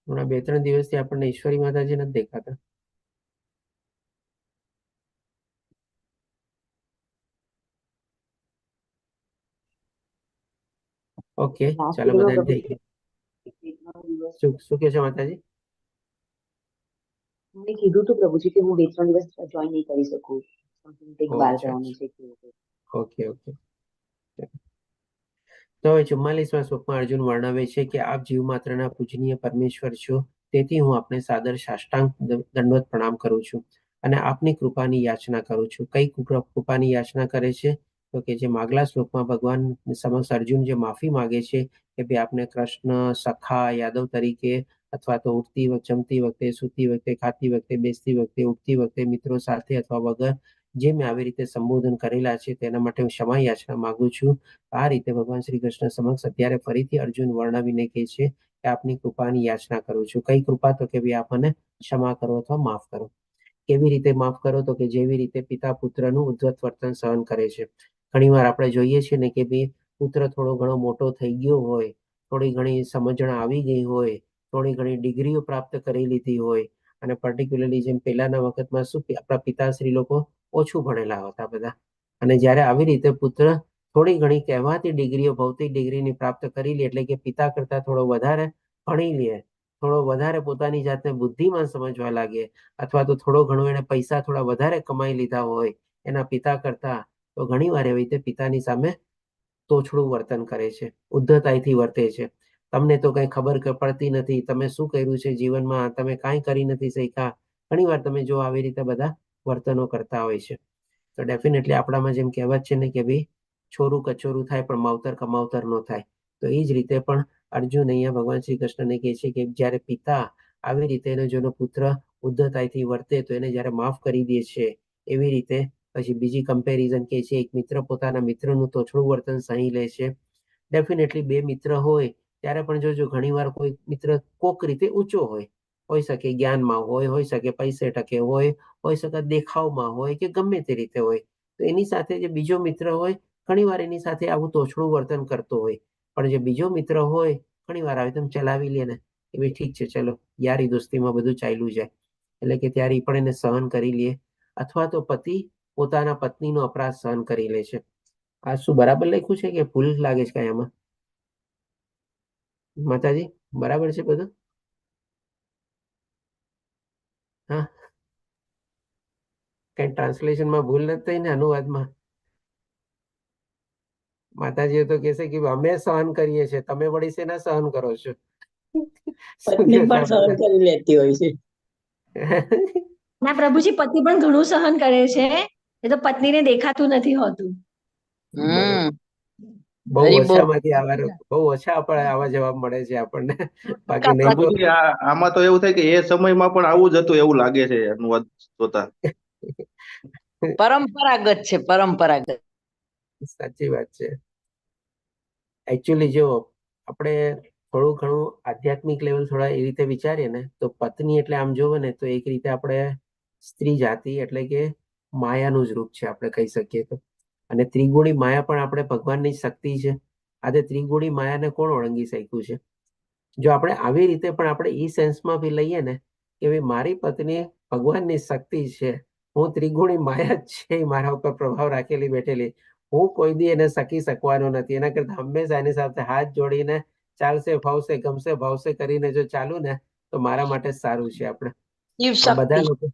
S2: હમણાં 2-3 દિવસથી આપણને ઈશ્વરી માતાજી નથી દેખાતા. ઓકે, ચાલો બધાને થઈ ગયું. શું કહે છે માતાજી?
S10: મેં કીધું તું પ્રભુજી કે હું 2-3 દિવસ જોઈન નહીં કરી શકું. કંઈક બહાર જવાનું છે.
S2: ઓકે. તો હવે 44મા શ્લોકમાં અર્જુન વર્ણવે છે કે આપ જીવ માત્રના પૂજનીય પરમેશ્વર છો. તેથી હું આપને સાદર સાષ્ટાંગ દંડવત પ્રણામ કરું છું અને આપની કૃપાની યાચના કરું છું. કઈ કૃપાની યાચના કરે છે? તો કે જે આગલા શ્લોકમાં ભગવાન સમક્ષ અર્જુન જે માફી માંગે છે કે ભાઈ આપને કૃષ્ણ, સખા, યાદવ તરીકે અથવા તો ઉઠતી વખતે, જમતી વખતે, સૂતી વખતે, ખાતી વખતે, બેસતી વખતે, ઉઠતી વખતે, મિત્રો સાથે અથવા વગર જે મેં આવી રીતે સંબોધન કરેલા છે તેના માટે હું ક્ષમા યાચના માંગુ છું. આ રીતે ભગવાન શ્રી કૃષ્ણ સમક્ષ અત્યારે ફરીથી અર્જુન વર્ણવીને કહે છે કે આપની કૃપાની યાચના કરું છું. કઈ કૃપા? તો કે ભાઈ આપણને ક્ષમા કરો અથવા માફ કરો. કેવી રીતે માફ કરો? તો કે જેવી રીતે પિતા પુત્રનું ઉદ્ધત વર્તન સહન કરે છે. ઘણીવાર આપણે જોઈએ છીએ ને કે ભાઈ પુત્ર થોડો ઘણો મોટો થઈ ગયો હોય, થોડી ઘણી સમજણ આવી ગઈ હોય, થોડી ઘણી ડિગ્રીઓ પ્રાપ્ત કરી લીધી હોય અને પર્ટિક્યુલરલી જેમ પહેલાના વખતમાં શું આપણા પિતાશ્રી લોકો ઓછું ભણેલા હતા બધા, અને જ્યારે આવી રીતે પુત્ર થોડી ઘણી કહેવાતી ડિગ્રીઓ ભૌતિક ડિગ્રીની પ્રાપ્ત કરી લે એટલે કે પિતા કરતા થોડો વધારે ભણી લે, થોડો વધારે પોતાની જાતને બુદ્ધિમાન સમજવા લાગે, અથવા તો થોડો ઘણો એને પૈસા થોડા વધારે કમાઈ લીધા હોય એના પિતા કરતા, તો ઘણી વાર એવી રીતે પિતાની સામે તોછડું વર્તન કરે છે, ઉદ્ધતાઈથી વર્તે છે. તમને તો કઈ ખબર પડતી નથી, તમે શું કર્યું છે જીવનમાં, તમે કાંઈ કરી નથી શીખ્યા. ઘણી વાર તમે જો આવી રીતે બધા વર્તનો કરતા હોય છે. તો ડેફિનેટલી આપણામાં જેમ કહેવત છે ને કે ભાઈ છોરું કચોરું થાય પણ માવતર કમાવતર ન થાય. તો એ જ રીતે પણ અર્જુન અહીંયા ભગવાન શ્રી કૃષ્ણને કહે છે કે જ્યારે પિતા આવી રીતે એનો જેનો પુત્ર ઉદ્ધતાઈથી વર્તે તો એને જ્યારે માફ કરી દે છે, એવી રીતે પછી બીજી કમ્પેરિઝન કે છે એક મિત્ર પોતાના મિત્રનું તોછડું વર્તન સહી લે છે. ડેફિનેટલી બે મિત્ર હોય ત્યારે પણ જોજો ઘણી વાર કોઈ મિત્ર કોક રીતે ઊંચો હોઈ શકે જ્ઞાનમાં હોઈ શકે પૈસે ટકે હોઈ શકે દેખાવમાં હોય કે ગમે તે રીતે હોય. તો એની સાથે જે બીજો મિત્ર હોય ઘણી વાર એની સાથે આવું તોછડું વર્તન કરતો હોય, પણ જે બીજો મિત્ર હોય ઘણી વાર આવી તમે ચલાવી લે ને એ બી ઠીક છે, ચલો યારી દોસ્તીમાં બધું ચાલ્યું જાય, એટલે કે ત્યારે પણ એને સહન કરી લે. અથવા તો પતિ પોતાના પત્નીનો અપરાધ સહન કરી લે છે. આ શું બરાબર લખ્યું છે કે ભૂલ લાગે છે કઈ આમાં? માતાજી બરાબર છે બધું? હા, કઈ ટ્રાન્સલેશનમાં ભૂલ નથી થઈ ને અનુવાદમાં? માતાજીઓ તો કહેશે કે અમે સહન કરીએ છીએ, તમે વળી શેના સહન કરો છો?
S6: પત્ની પણ સહન કરી લેતી હોય છે.
S1: ના પ્રભુજી, પતિ પણ ઘણું સહન કરે છે, એ તો પત્નીને દેખાતું નથી હોતું.
S2: બહુ ઓછામાંથી આવા જવાબ મળે છે આપણને, બાકી નહીં તો
S9: પ્રભુજી આમાં તો એવું થાય કે એ સમયમાં પણ આવું જ હતું એવું લાગે છે અનુવાદ જોતા.
S6: પરંપરાગત છે, પરંપરાગત.
S2: સાચી વાત છે. એકચ્યુઅલી જો આપણે થોડું ઘણું આધ્યાત્મિક લેવલ થોડા એ રીતે વિચારીએ ને તો પત્ની એટલે આમ જોવે ને તો એક રીતે આપણે સ્ત્રી જાતિ એટલે કે માયાનું જ રૂપ છે આપણે કહી શકીએ તો. અને ત્રિગુણી માયા પણ આપણે ભગવાનની શક્તિ છે. આજે ત્રિગુણી માયાને કોણ ઓળંગી શક્યું છે? જો આપણે આવી રીતે પણ આપણે એ સેન્સમાં બી લઈએ ને કે ભાઈ મારી પત્ની ભગવાનની શક્તિ છે, હું ત્રિગુણી માયા જ છે મારા ઉપર પ્રભાવ રાખેલી બેઠેલી, હું કોઈ દી એને સકી શકવાનો નથી, એના કરતા હંમેશા એની સાથે હાથ જોડીને ચાલશે ફાવશે ગમશે ભાવશે કરીને જો ચાલુ ને તો મારા માટે સારું છે. આપણે બધા લોકો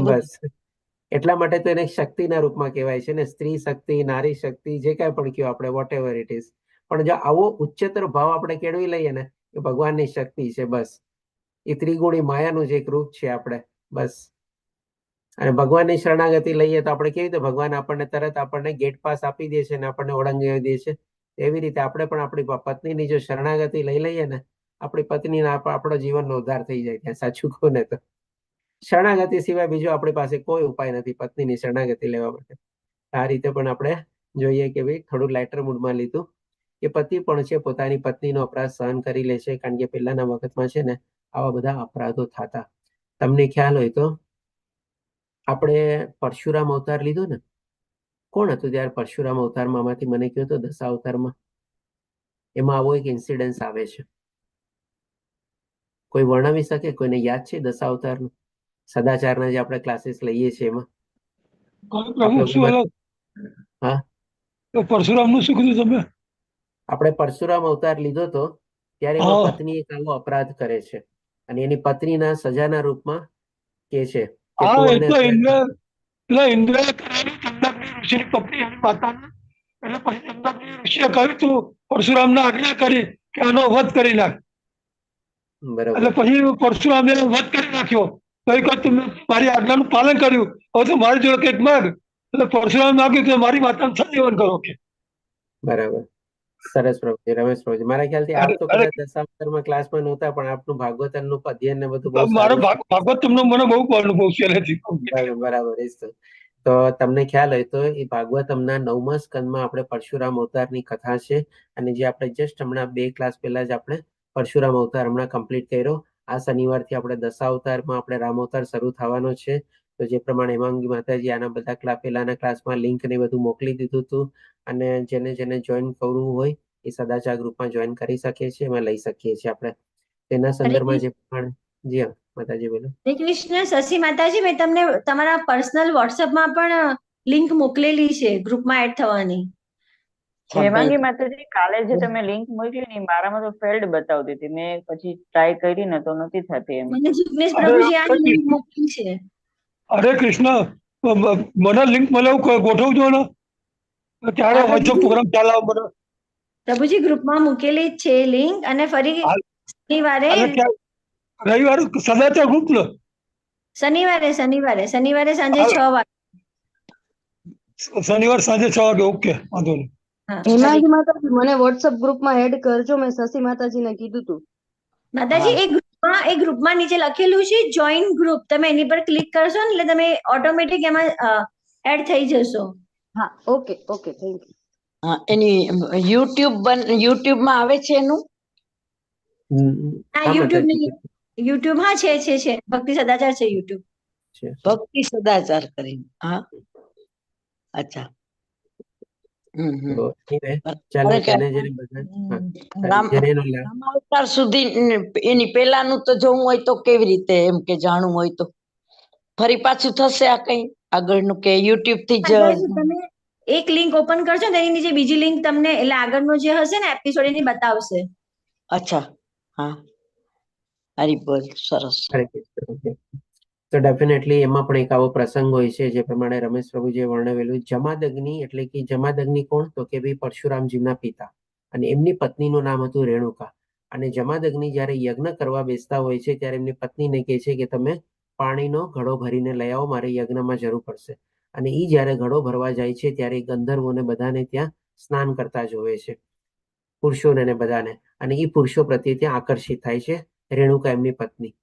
S2: બસ એટલા માટે તો એને શક્તિના રૂપમાં કહેવાય છે ને, સ્ત્રી શક્તિ, નારી શક્તિ, જે કાંઈ પણ કહ્યું આપણે વોટ એવર ઇટ ઇઝ. પણ જો આવો ઉચ્ચતર ભાવ આપણે કેળવી લઈએ ને કે ભગવાનની શક્તિ છે, બસ એ ત્રિગુણી માયાનું જ એક રૂપ છે આપણે, બસ. અને ભગવાનની શરણાગતિ લઈએ તો આપણે કેવી રીતે ભગવાન આપણને તરત આપણને ગેટ પાસ આપી દે છે અને આપણને ઓળંગી દે છે, એવી રીતે આપણે પણ આપણી પત્નીની જો શરણાગતિ લઈ લઈએ ને આપણી પત્નીના આપણો જીવનનો ઉદ્ધાર થઈ જાય. ત્યાં સાચું કહું ને તો શરણાગતિ સિવાય બીજો આપણી પાસે કોઈ ઉપાય નથી પત્નીની શરણાગતિ લેવા માટે. આ રીતે પણ આપણે જોઈએ કે ભાઈ થોડું લાઇટર મૂડમાં લીધું કે પતિ પણ છે પોતાની પત્નીનો અપરાધ સહન કરી લે છે, કારણ કે પહેલાના વખતમાં છે ને આવા બધા અપરાધો થતા. તમને ખ્યાલ હોય તો આપણે પરશુરામ અવતાર લીધો ને, કોણ હતું ત્યારે પરશુરામ અવતારમાં? માંથી મને કહ્યું તો દશા અવતારમાં એમાં આવો એક ઇન્સિડન્સ આવે છે, કોઈ વર્ણવી શકે? કોઈને યાદ છે દશા અવતારનું? સદાચારના જે આપણે ક્લાસીસ લઈએ છીએ એમાં હા,
S4: પરશુરામનું શું કીધું તમે?
S2: આપણે પરશુરામ અવતાર લીધો તો ત્યારે એમાં પત્ની એક આવો અપરાધ કરે છે અને એની પત્નીના સજાના રૂપમાં કે છે કે તું એને
S4: ઋષિની પત્ની એની માતાને, એટલે પછી ઋષિએ કહ્યું તું પરશુરામને આજ્ઞા કરી કે આનો વધ કરી નાખ. એટલે પછી પરશુરામે એનો વધ કરી નાખ્યો. તમે મારી આજ્ઞાનું પાલન કર્યું, હવે તો મારી જોડે કંઈક માંગ. એટલે પરશુરામ માગ્યું કે મારી માતાને સંજીવન કરો કે.
S2: બરાબર, સરસ પ્રભુજી. રમેશ પ્રભુજી, મારા ખ્યાલથી આપ તો કદાચ દશાવતારમાં ક્લાસમાં નહોતા, પણ આપનું ભાગવતનનું અધ્યયન ને બધું બહુ
S4: મારો ભાગવતમનો મને બહુ અનુભવ છે.
S2: બરાબર. તો તમને ખ્યાલ હોય તો એ ભાગવતમના 9મા સ્કંદમાં આપણે પરશુરામ અવતારની કથા છે, અને જે આપણે જસ્ટ હમણાં 2 ક્લાસ પહેલા જ આપણે પરશુરામ અવતાર હમણાં કમ્પ્લીટ કર્યો. આ શનિવારથી આપણે દશાવતારમાં આપણે રામ અવતાર શરૂ થવાનો છે. તો જે પ્રમાણે હેમાંગી માતાજી આના બધા પહેલાના ક્લાસમાં લિંક ને બધું મોકલી દીધું હતું, અને જેને જોઈન કરવું હોય એ સદાચાર ગ્રુપમાં જોઈન કરી શકીએ છીએ, એમાં લઈ શકીએ છીએ આપણે. તેના સંદર્ભમાં જે પણ જી હા માતાજી બોલો.
S1: હરે કૃષ્ણ. શશી માતાજી, મેં તમને તમારા પર્સનલ વોટ્સએપમાં પણ લિંક મોકલેલી છે ગ્રુપમાં એડ થવાની.
S11: હેમાંગી માતાજી, કાલે જે તમે લિંક મોકલી ને મારામાં તો ફેલ્ડ બતાવતી હતી. મેં પછી ટ્રાય કરી ને તો નથી થતી એમ.
S1: મને જિગ્નેશ પ્રભુજી આ લિંક મોકલી છે.
S4: હરે કૃષ્ણ, મને લિંક મળે ગોઠવજો ને, ત્યારે વાંચો પ્રોગ્રામ ચાલાવ મને.
S1: પ્રભુજી ગ્રુપમાં મૂકેલી જ છે લિંક, અને ફરી શનિવારે
S4: રવિવારે સદાચાર ગ્રુપ ને
S1: શનિવારે સાંજે 6 વાગે.
S4: શનિવાર સાંજે 6 વાગે. ઓકે, વાંધો નહીં.
S3: હેમાંગી માતાજી, મને વોટ્સઅપ ગ્રુપમાં એડ કરજો. મેં શશી માતાજીને કીધું તું.
S1: માતાજી, એ ગ્રુપમાં નીચે લખેલું છે જોઈન ગ્રુપ. તમે એની પર ક્લિક કરશો ને એટલે તમે ઓટોમેટિક એમાં એડ થઈ જશો.
S3: હા, ઓકે, થેન્ક યુ.
S6: હા, એની યુટ્યુબમાં આવે છે એનું?
S1: હા, યુટ્યુબ હા છે ભક્તિ સદાચાર છે યુટ્યુબ.
S6: ભક્તિ સદાચાર કરીને. હા, અચ્છા. રામાવતાર સુધી એની પેલાનું તો જોવું હોય તો કેવી રીતે, એમ કે જાણવું હોય તો ફરી પાછું થશે આ કઈ આગળનું, કે યુટ્યુબ થી જ?
S1: તમે એક લિંક ઓપન કરશો ને એની નીચે બીજી લિંક તમને એટલે આગળનો જે હશે ને એપિસોડ એની બતાવશે.
S6: અચ્છા, હા, હરી બોલ, સરસ.
S2: તો ડેફિનેટલી એમાં પણ એક આવો પ્રસંગ હોય છે જે પ્રમાણે રમેશ પ્રભુજીએ વર્ણવેલું. જમાદગ્નિ એટલે કે જમાદગ્નિ કોણ? તો કે ભાઈ પરશુરામજીના પિતા, અને એમની પત્નીનું નામ હતું રેણુકા. અને જમાદગ્નિ જ્યારે યજ્ઞ કરવા બેસતા હોય છે ત્યારે એમની પત્નીને કહે છે કે તમે પાણીનો ઘડો ભરીને લઈ આવો, મારે યજ્ઞમાં જરૂર પડશે. અને એ જ્યારે ઘડો ભરવા જાય છે ત્યારે ગંધર્વોને બધાને ત્યાં સ્નાન કરતા જોવે છે, પુરુષોને બધાને. અને એ પુરુષો પ્રત્યે ત્યાં આકર્ષિત થાય છે રેણુકા એમની પત્ની.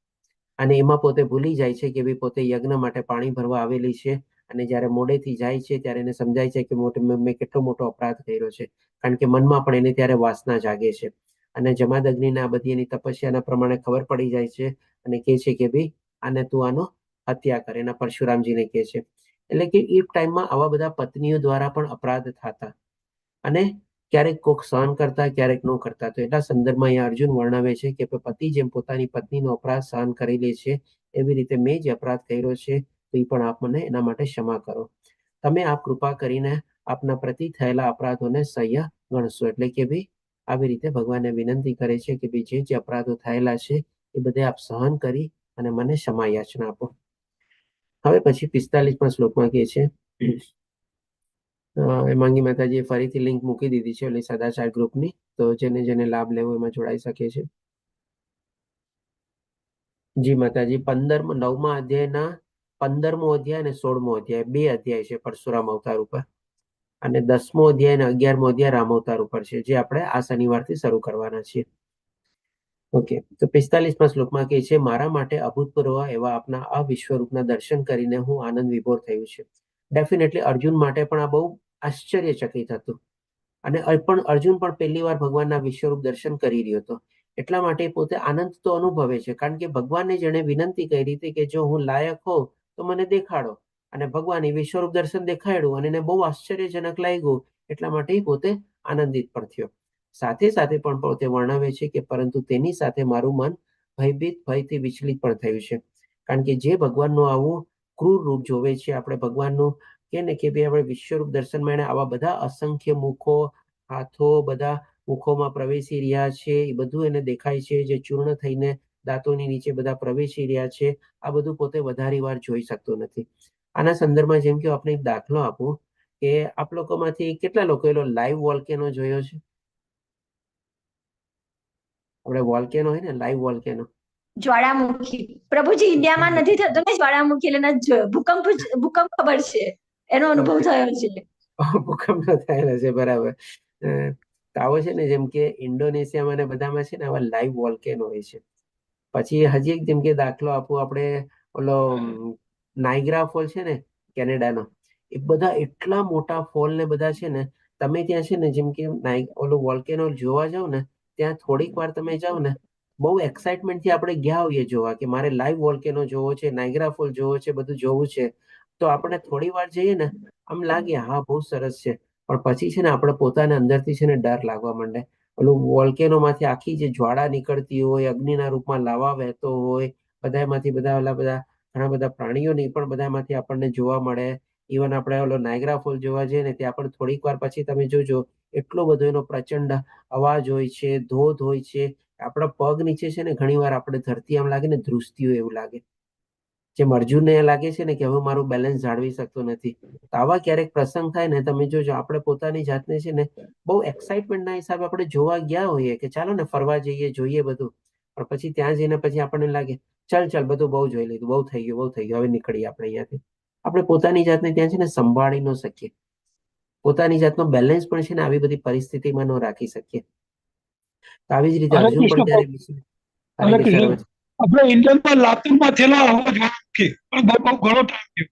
S2: અને એમાં પોતે ભૂલી જાય છે કે ભાઈ પોતે યજ્ઞ માટે પાણી ભરવા આવેલી છે. અને જ્યારે મોડેથી જાય છે ત્યારે એને સમજાય છે કે મેં કેટલો મોટો અપરાધ કર્યો છે, કારણ કે મનમાં પણ એને ત્યારે વાસના જાગે છે. અને જમાદગ્નિને આ બધી એની તપસ્યાના પ્રમાણે ખબર પડી જાય છે અને કહે છે કે ભાઈ આને તું આનો હત્યા કરે. એના પરશુરામજીને કહે છે. એટલે કે એ ટાઈમમાં આવા બધા પત્નીઓ દ્વારા પણ અપરાધ થતા, અને ક્યારેક કોક સહન કરતા, ક્યારેક ન કરતા. તો એટલા સંદર્ભમાં અહીંયા અર્જુન વર્ણવે છે કે પતિ જેમ પોતાની પત્નીનો અપરાધ સહન કરી લે છે, એવી રીતે મેં જે અપરાધ કર્યો છે તો એ પણ આપ મને એના માટે ક્ષમા કરો. તમે આપ કૃપા કરીને આપના પ્રતિ થયેલા અપરાધોને સહ્ય ગણશો. એટલે કે ભાઈ આવી રીતે ભગવાનને વિનંતી કરે છે કે ભાઈ જે અપરાધો થયેલા છે એ બધે આપ સહન કરી અને મને ક્ષમા યાચના આપો. હવે પછી 45મા શ્લોકમાં કહે છે, હેમાંગી માતાજીએ ફરીથી લિંક મૂકી દીધી છે એટલે સદાચાર ગ્રુપની, તો જેને લાભ લેવો એમાં જોડાઈ શકે છે. જી માતાજી, 9મા અધ્યાયના 15મો અધ્યાય અને 16મો અધ્યાય, 2 અધ્યાય છે પરશુરામ અવતાર ઉપર, અને 10મો અધ્યાય અને 11મો અધ્યાય રામ અવતાર ઉપર છે, જે આપણે આ શનિવારથી શરૂ કરવાના છીએ. ઓકે, તો 45મા શ્લોકમાં કહે છે, મારા માટે અભૂતપૂર્વ એવા આપના આ વિશ્વરૂપના દર્શન કરીને હું આનંદ વિભોર થયું છે. ડેફિનેટલી અર્જુન માટે પણ આ બહુ આશ્ચર્યચકિત હતું. અને અર્જુન પણ પહેલી વાર ભગવાનના વિશ્વરૂપ દર્શન કરી રહ્યો હતો. એટલા માટે પોતે આનંદ તો અનુભવે છે, કારણ કે ભગવાનને જેણે વિનંતી કરી હતી કે જો હું લાયક હોઉં તો મને દેખાડો, અને ભગવાને વિશ્વરૂપ દર્શન દેખાડ્યું અને એને બહુ આશ્ચર્યજનક લાગ્યું. એટલા માટે પોતે આનંદિત પણ થયો. સાથે સાથે પણ પોતે વર્ણવે છે કે પરંતુ તેની સાથે મારું મન ભયથી વિચલિત પણ થયું છે, કારણ કે જે ભગવાનનું આવું ક્રૂર રૂપ જોવે છે, આપણે ભગવાનનું કે ને કે ભાઈ આપણે વિશ્વરૂપ દર્શનમાં એને આવા બધા અસંખ્ય મુખો, હાથો બધા મુખોમાં પ્રવેશી રહ્યા છે, એ બધું એને દેખાય છે, જે ચૂર્ણ થઈને દાંતોની નીચે બધા પ્રવેશી રહ્યા છે. આ બધું પોતે વધારે વાર જોઈ શકતો નથી. આના સંદર્ભમાં જેમ કે આપણે એક દાખલો આપું કે આપ લોકોમાંથી કેટલા લોકો એનો લાઈવ વોલ્કેનો જોયો છે? આપણે વોલ્કેનો હોય ને, લાઈવ વોલ્કેનો,
S1: જ્વાળામુખી. પ્રભુજી, ઇન્ડિયામાં નથી થતો ને જ્વાળામુખી, એટલે નથી જોયો. ભૂકંપ ખબર છે, એનો અનુભવ થયો છે.
S2: ભૂકંપ થયેલા છે, બરાબર. આવો છે ને, જેમ કે ઇન્ડોનેશિયામાં ને બધામાં છે ને આવા લાઈવ વોલ્કેનો હોય છે. પછી હજી એક જેમ કે દાખલો આપું, આપણે ઓલો નાઇગ્રા ફોલ છે ને કેનેડાનો, એ બધા એટલા મોટા ફોલ ને બધા છે ને, તમે ત્યાં છે ને જેમ કે ઓલો વોલ્કેનો જોવા જાવ ને, ત્યાં થોડીક વાર તમે જાઓ ને, બહુ એક્સાઇટમેન્ટથી આપણે ગયા હોઈએ જોવા કે મારે લાઈવ વોલ્કેનો જોવો છે, નાઇગ્રા ફોલ જોવો છે, બધું જોવું છે. તો આપણે થોડી વાર જઈએ ને, આમ લાગે હા બહુ સરસ છે, પણ પછી છે ને આપણે પોતાને અંદરથી છે ને ડર લાગવા માંડે. ઓલું વોલ્કેનોમાંથી આખી જે જ્વાળા નીકળતી હોય, અગ્નિના રૂપમાં લાવા વહેતો હોય, બધામાંથી બધા ઘણા બધા પ્રાણીઓ નહીં પણ બધામાંથી આપણને જોવા મળે. ઇવન આપણે ઓલો નાયગ્રા ફોલ જોવા જઈએ ને ત્યાં પણ થોડીક વાર પછી તમે જોજો એટલો બધો એનો પ્રચંડ અવાજ હોય છે, ધોધ હોય છે, આપણા પગ નીચે છે ને ઘણી વાર આપણે ધરતી આમ લાગે ને ધ્રુજતી હોય એવું લાગે. જેમ અર્જુનને લાગે છે ને કે હવે મારું બેલેન્સ જાળવી શકતો નથી. તો આવા ક્યારેક પ્રસંગ થાય ને તમે જોજો આપણે પોતાની જાતને છે ને બહુ એક્સાઇટમેન્ટના હિસાબે આપણે જોવા ગયા હોઈએ કે ચાલો ને ફરવા જઈએ, જોઈએ બધું, પણ પછી ત્યાં જઈને પછી આપણને લાગે ચાલ બધું બહુ જોઈ લીધું, બહુ થઈ ગયું, હવે નીકળીએ આપણે અહીંયાથી. આપણે પોતાની જાતને ત્યાં છે ને સંભાળી ન શકીએ, પોતાની જાતનો બેલેન્સ પણ છે ને આવી બધી પરિસ્થિતિમાં ન રાખી શકીએ. તો આવી જ રીતે
S4: હરે
S2: અર્જુન પણ
S4: કૃષ્ણ
S2: ત્યારે
S4: હરે કૃષ્ણ. આપણે ઇન્ડિયનમાં લાતુરમાં થયેલા અવાજ પણ બહુ ઘણો ટાઈમ થયો.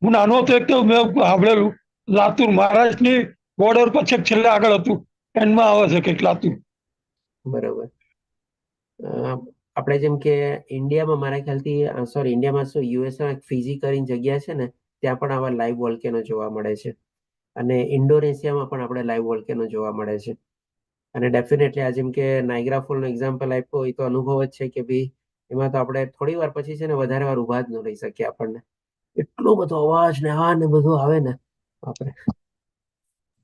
S4: હું નાનો હતો એક તો મેં સાંભળેલું લાતુર મહારાષ્ટ્રની બોર્ડર પછી છેલ્લે આગળ હતું એન્ડમાં આવે છે કંઈક લાતુર.
S2: બરોબર. આપણે જેમ કે ઇન્ડિયામાં મારા ખ્યાલથી ઇન્ડિયામાં શું યુએસમાં ફિજી કરીને જગ્યા છે ને ત્યાં પણ આવા લાઈવ વોલ્કેનો જોવા મળે છે, અને ઇન્ડોનેશિયામાં પણ આપણે લાઈવ વોલ્કેનો જોવા મળે છે. અને ડેફિનેટલી આ જેમ કે નાયગ્રા ફોલનો એક્ઝામ્પલ આપ્યો એ તો અનુભવ જ છે કે ભાઈ એમાં તો આપણે થોડી વાર પછી છે ને વધારે વાર ઊભા જ ન રહી શકીએ. આપણને એટલો બધો અવાજ ને આ ને બધું આવે ને આપણે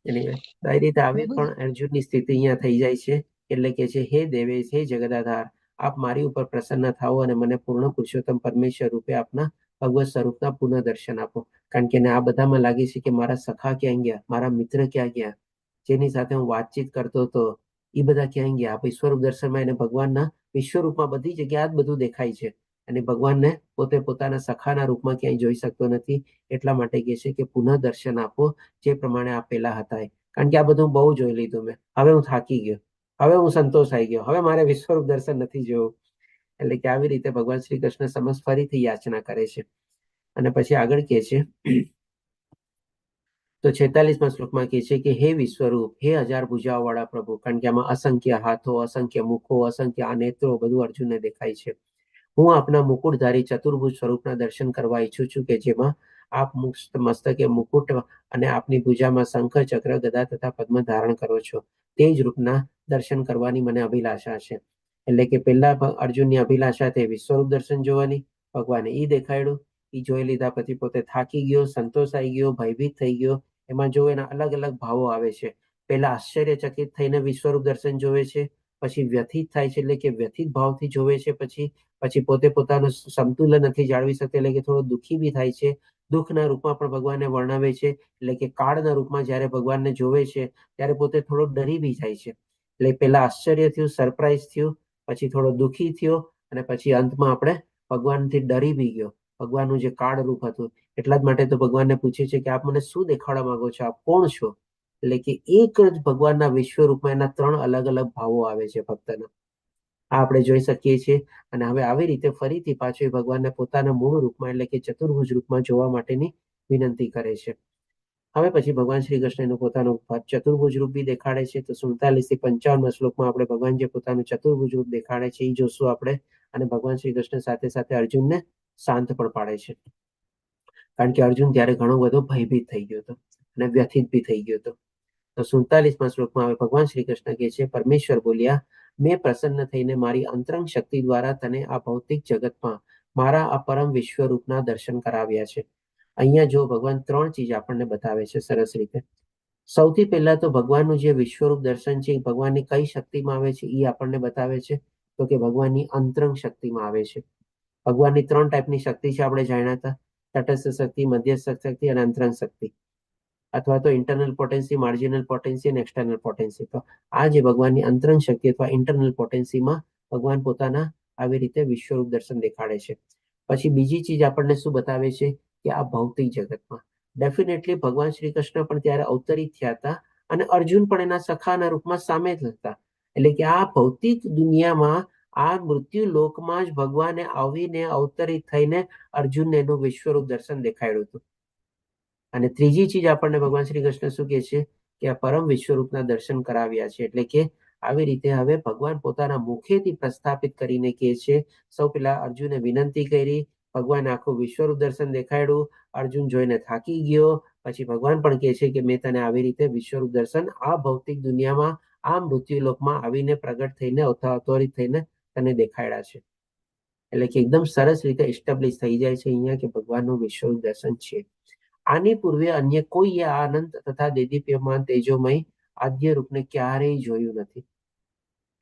S2: એની રીતે આવી પણ અર્જુનની સ્થિતિ અહીંયા થઈ જાય છે. એટલે કે છે હે દેવેશ, હે જગદાધાર, આપ મારી ઉપર પ્રસન્ન થાઓ અને મને પૂર્ણ પુરુષોત્તમ પરમેશ્વર રૂપે આપના ભગવત સ્વરૂપના પુનઃ દર્શન આપો. કારણ કે આ બધામાં લાગે છે કે મારા સખા ક્યાં ગયા, મારા મિત્ર ક્યાં ગયા, જેની સાથે હું વાતચીત કરતો હતો એ બધા ક્યાં ગયા. વિશ્વરૂપ દર્શનમાં એને ભગવાનના વિશ્વરૂપમાં બધી જગ્યાએ જ બધું દેખાય છે, અને ભગવાનને પોતે પોતાના સખાના રૂપમાં ક્યાંય જોઈ શકતો નથી. એટલા માટે કહે છે કે પુનઃ દર્શન આપો જે પ્રમાણે આપેલા હતા. કારણ કે આ બધું બહુ જોઈ લીધું મેં, હવે હું થાકી ગયો, હવે હું સંતોષાઈ ગયો, હવે મારે વિશ્વરૂપ દર્શન નથી જોવું. એટલે કે આવી રીતે ભગવાન શ્રી કૃષ્ણ સમક્ષ ફરીથી યાચના કરે છે. અને પછી આગળ કહે છે તો 46મા શ્લોકમાં કહે છે કે હે વિશ્વરૂપ, હે 1000 ભુજાઓ વાળા પ્રભુ, કારણ કે આમાં અસંખ્ય હાથો, અસંખ્ય મુખો, અસંખ્ય આ નેત્રો બધું અર્જુનને દેખાય છે. હું આપના મુકુટધારી ચતુર્ભુજ સ્વરૂપના દર્શન કરવા ઈચ્છું છું કે જેમાં આપ મસ્તકે મુકુટ અને આપની ભુજામાં શંખ, ચક્ર, ગદા તથા પદ્મ ધારણ કરો છો. તે જ રૂપના દર્શન કરવાની મને અભિલાષા છે. એટલે કે પહેલા અર્જુનની અભિલાષા તે વિશ્વરૂપ દર્શન જોવાની, ભગવાને ઈ દેખાડ્યું, ઈ જોઈ લીધા પછી પોતે થાકી ગયો, સંતોષાઈ ગયો, ભયભીત થઈ ગયો. એમાં જો એના અલગ અલગ ભાવો આવે છે. પહેલા આશ્ચર્યચકિત થઈને વિશ્વરૂપ દર્શન જોવે છે, પછી વ્યથિત થાય છે એટલે કે વ્યથિત ભાવથી જોવે છે, પછી પોતે પોતાનું સંતુલન નથી જાળવી શકતો એટલે કે થોડો દુઃખી બી થાય છે. દુઃખના રૂપમાં પણ ભગવાનને વર્ણવે છે. એટલે કે કાળના રૂપમાં જ્યારે ભગવાનને જોવે છે ત્યારે પોતે થોડો ડરી બી જાય છે. એટલે પહેલા આશ્ચર્ય થયું, સરપ્રાઈઝ થયું, પછી થોડો દુઃખી થયો, અને પછી અંતમાં આપણે ભગવાનથી ડરી બી ગયો. ભગવાનનું જે કાળ રૂપ હતું એટલા જ માટે તો ભગવાનને પૂછે છે કે આપ મને શું દેખાડવા માંગો છો, આપ કોણ છો? એટલે કે એક જ ભગવાનના વિશ્વ રૂપમાં એના 3 અલગ અલગ ભાવો આવે છે ભક્તના. આ આપણે જોઈ શકીએ છીએ. અને હવે આવી રીતે ફરીથી પાછો ભગવાનને પોતાના મૂળ રૂપમાં એટલે કે ચતુર્ભુજ રૂપમાં જોવા માટેની વિનંતી કરે છે. હવે પછી ભગવાન શ્રી કૃષ્ણ એનું પોતાનું ચતુર્ભુજ રૂપ બી દેખાડે છે. તો 47 થી 55 શ્લોકમાં આપણે ભગવાન જે પોતાનું ચતુર્ભુજ રૂપ દેખાડે છે એ જોશું આપણે. અને ભગવાન શ્રી કૃષ્ણ સાથે સાથે અર્જુનને શાંત પણ પાડે છે. કારણ કે અર્જુન ત્યારે ઘણો બધો ભયભીત થઈ ગયો હતો અને વ્યથિત બી થઈ ગયો હતો. તો 47મા શ્લોકમાં હવે ભગવાન શ્રી કૃષ્ણ કહે છે, પરમેશ્વર બોલ્યા, મેં પ્રસન્ન થઈને મારી અંતરંગ શક્તિ દ્વારા તને આ ભૌતિક જગતમાં મારા આ પરમ વિશ્વરૂપના દર્શન કરાવ્યા છે. અહીંયા જો ભગવાન 3 ચીજ આપણને બતાવે છે સરસ રીતે. સૌથી પહેલા તો ભગવાનનું જે વિશ્વરૂપ દર્શન છે એ ભગવાનની કઈ શક્તિમાં આવે છે એ આપણને બતાવે છે. તો કે ભગવાનની અંતરંગ શક્તિમાં આવે છે. ભગવાનની 3 ટાઈપની શક્તિ છે આપણે જાણ્યા હતા, તટસ્થ શક્તિ, મધ્યસ્થ શક્તિ અને અંતરંગ શક્તિ, અથવા તો ઇન્ટરનલ પોટેન્સી, માર્જિનલ પોટેન્સી અને એક્સટર્નલ પોટેન્સી. તો આ જે ભગવાનની અંતરંગ શક્તિ અથવા ઇન્ટરનલ પોટેન્સીમાં ભગવાન પોતાના આવી રીતે વિશ્વરૂપ દર્શન દેખાડે છે. પછી બીજી ચીજ આપણને શું બતાવે છે કે આ ભૌતિક જગતમાં ડેફિનેટલી ભગવાન શ્રી કૃષ્ણ પણ ત્યારે અવતરિત થયા હતા અને અર્જુન પણ એના સખાના રૂપમાં સામેલ હતા. એટલે કે આ ભૌતિક દુનિયામાં આ મૃત્યુ લોકમાં જ ભગવાને આવીને અવતરિત થઈને અર્જુનને એનું વિશ્વરૂપ દર્શન દેખાડ્યું હતું. અને ત્રીજી ચીજ આપણને ભગવાન શ્રી કૃષ્ણ શું કહે છે કે આ પરમ વિશ્વરૂપના દર્શન કરાવ્યા છે. એટલે કે આવી રીતે હવે ભગવાન પોતાના મુખેથી પ્રસ્થાપિત કરીને કહે છે. સૌ પહેલા અર્જુને વિનંતી કરી, ભગવાન આખું વિશ્વરૂપ દર્શન દેખાડ્યું, અર્જુન જોઈને થાકી ગયો. પછી ભગવાન પણ કહે છે કે મેં તને આવી રીતે વિશ્વરૂપ દર્શન આ ભૌતિક દુનિયામાં આ મૃત્યુલોકમાં આવીને પ્રગટ થઈને અવતરિત થઈને તને દેખાડ્યા છે. એટલે કે એકદમ સરસ રીતે એસ્ટાબ્લિશ થઈ જાય છે અહીંયા કે ભગવાનનું વિશ્વરૂપ દર્શન છે. આની પૂર્વે અન્ય કોઈએ આ અનંત તથા દેદીપ્યમાન તેજોમય આદ્ય રૂપને ક્યારેય જોયું નથી.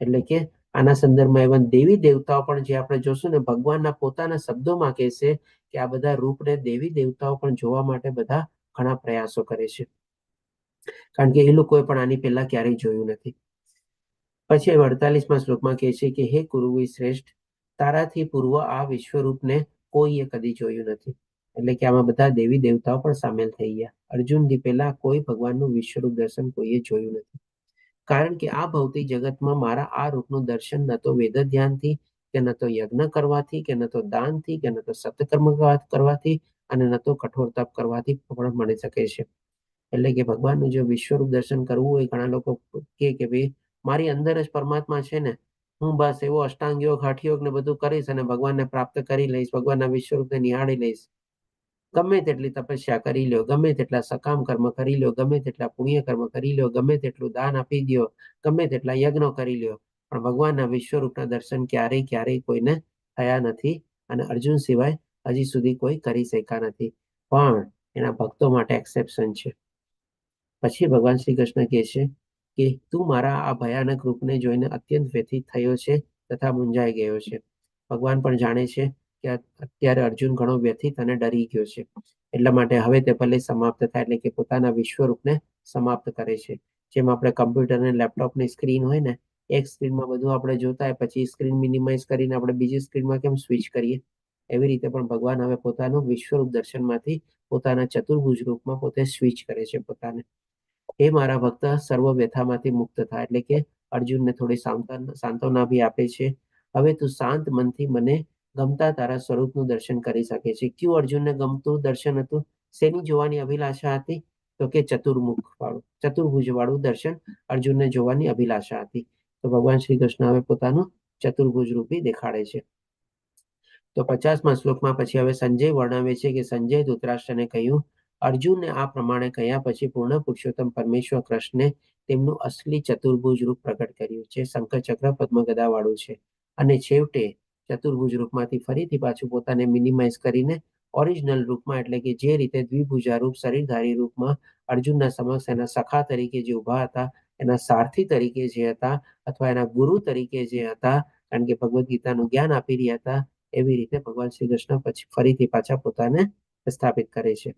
S2: એટલે કે આના સંદર્ભમાં એવા દેવી દેવતાઓ પણ, જે આપણે જોશું ને, ભગવાનના પોતાના શબ્દોમાં કહેશે કે આ બધા રૂપને દેવી દેવતાઓ પણ જોવા માટે બધા ઘણા પ્રયાસો કરે છે, કારણ કે એ લોકોએ પણ આની પહેલા ક્યારેય જોયું નથી. પછી 48મા શ્લોકમાં કહે છે કે હે કુરુવી શ્રેષ્ઠ, તારાથી પૂર્વ આ વિશ્વરૂપને કોઈએ કદી જોયું નથી. એટલે કે આમાં બધા દેવી દેવતાઓ પણ સામેલ થઈ ગયા. અર્જુનથી પહેલા કોઈ ભગવાનનું વિશ્વરૂપ દર્શન કોઈએ જોયું નથી, કારણ કે આ ભૌતિક જગતમાં મારા આ રૂપનું દર્શન ન તો વેદ ધ્યાનથી, કે ન તો યજ્ઞ કરવાથી, કે ન તો દાનથી, કે ન તો સત્કર્મ કરવાથી, અને ન તો કઠોર તપ કરવાથી પણ મળી શકે છે. એટલે કે ભગવાનનું જો વિશ્વરૂપ દર્શન કરવું હોય, ઘણા લોકો કે ભાઈ મારી અંદર જ પરમાત્મા છે ને, હું બસ એવો અષ્ટાંગ યોગ, હઠ યોગ ને બધું કરીશ અને ભગવાનને પ્રાપ્ત કરી લઈશ, ભગવાનના વિશ્વરૂપને નિહાળી લઈશ. ગમે તેટલી તપસ્યા કરી લ્યો, ગમે તેટલા સકામ કર્મ કરી લ્યો, ગમે તેટલા પુણ્ય કર્મ કરી લ્યો, ગમે તેટલું દાન આપી દો, ગમે તેટલા યજ્ઞો કરી લ્યો, પણ ભગવાનના વિશ્વરૂપના દર્શન ક્યારેય કોઈને થયા નથી, અને અર્જુન સિવાય હજી સુધી કોઈ કરી શક્યા નથી. પણ એના ભક્તો માટે એક્સેપ્શન છે. પછી ભગવાન શ્રી કૃષ્ણ કહે છે કે તું મારા આ ભયાનક રૂપને જોઈને અત્યંત વ્યથિત થયો છે તથા મૂંઝાઈ ગયો છે. ભગવાન પણ જાણે છે કે અત્યારે અર્જુન ઘણો વ્યથિત અને ડરી ગયો છે, એટલા માટે હવે તે ભલે સમાપ્ત થાય, એટલે કે પોતાના વિશ્વરૂપને સમાપ્ત કરે છે. જેમ આપણે કમ્પ્યુટર અને લેપટોપની સ્ક્રીન હોય ને, એક સ્ક્રીનમાં બધું આપણે જોતા હોય, પછી સ્ક્રીન મિનિમાઇઝ કરીને આપણે બીજી સ્ક્રીનમાં કેમ સ્વિચ કરીએ, એવી રીતે પણ ભગવાન હવે પોતાનું વિશ્વરૂપ દર્શનમાંથી પોતાના ચતુર્ભુજ રૂપમાં પોતે સ્વિચ કરે છે પોતાને. એ મારા ભક્ત સર્વ વ્યથામાંથી મુક્ત થાય, એટલે કે અર્જુનને થોડી સાંત્વના બી આપે છે. હવે તું શાંત મનથી મને ગમતા તારા સ્વરૂપનું દર્શન કરી શકે છે. ક્યું અર્જુનને ગમતું દર્શન હતું? શેની જોવાની અભિલાષા હતી? તો કે ચતુર્ભુજ વાળું દર્શન અર્જુનને જોવાની અભિલાષા હતી. તો ભગવાન શ્રી કૃષ્ણ હવે પોતાનું ચતુર્ભુજ રૂપી દેખાડે છે. તો 50મા શ્લોકમાં પછી હવે સંજય વર્ણવે છે કે સંજય ધૃતરાષ્ટ્રને કહ્યું, અર્જુનને આ પ્રમાણે કહ્યા પછી પૂર્ણ પુરુષોત્તમ પરમેશ્વર કૃષ્ણે તેમનું અસલી ચતુર્ભુજ રૂપ પ્રગટ કર્યું, જે શંખચક્ર પદ્મગદા વાળું છે, અને છેવટે ચતુર્ભુજ રૂપમાંથી ફરીથી પાછું પોતાને મિનિમાઇઝ કરીને ઓરિજિનલ રૂપમાં, એટલે કે જે રીતે દ્વિભુજા રૂપ શરીરધારી રૂપમાં અર્જુનના સમક્ષ એના સખા તરીકે જે ઉભા હતા, એના સારથી તરીકે જે હતા, અથવા એના ગુરુ તરીકે જે હતા, કારણ કે ભગવદ્ ગીતાનું જ્ઞાન આપી રહ્યા હતા, એવી રીતે ભગવાન શ્રી કૃષ્ણ પછી ફરીથી પાછા પોતાને સ્થાપિત કરે છે,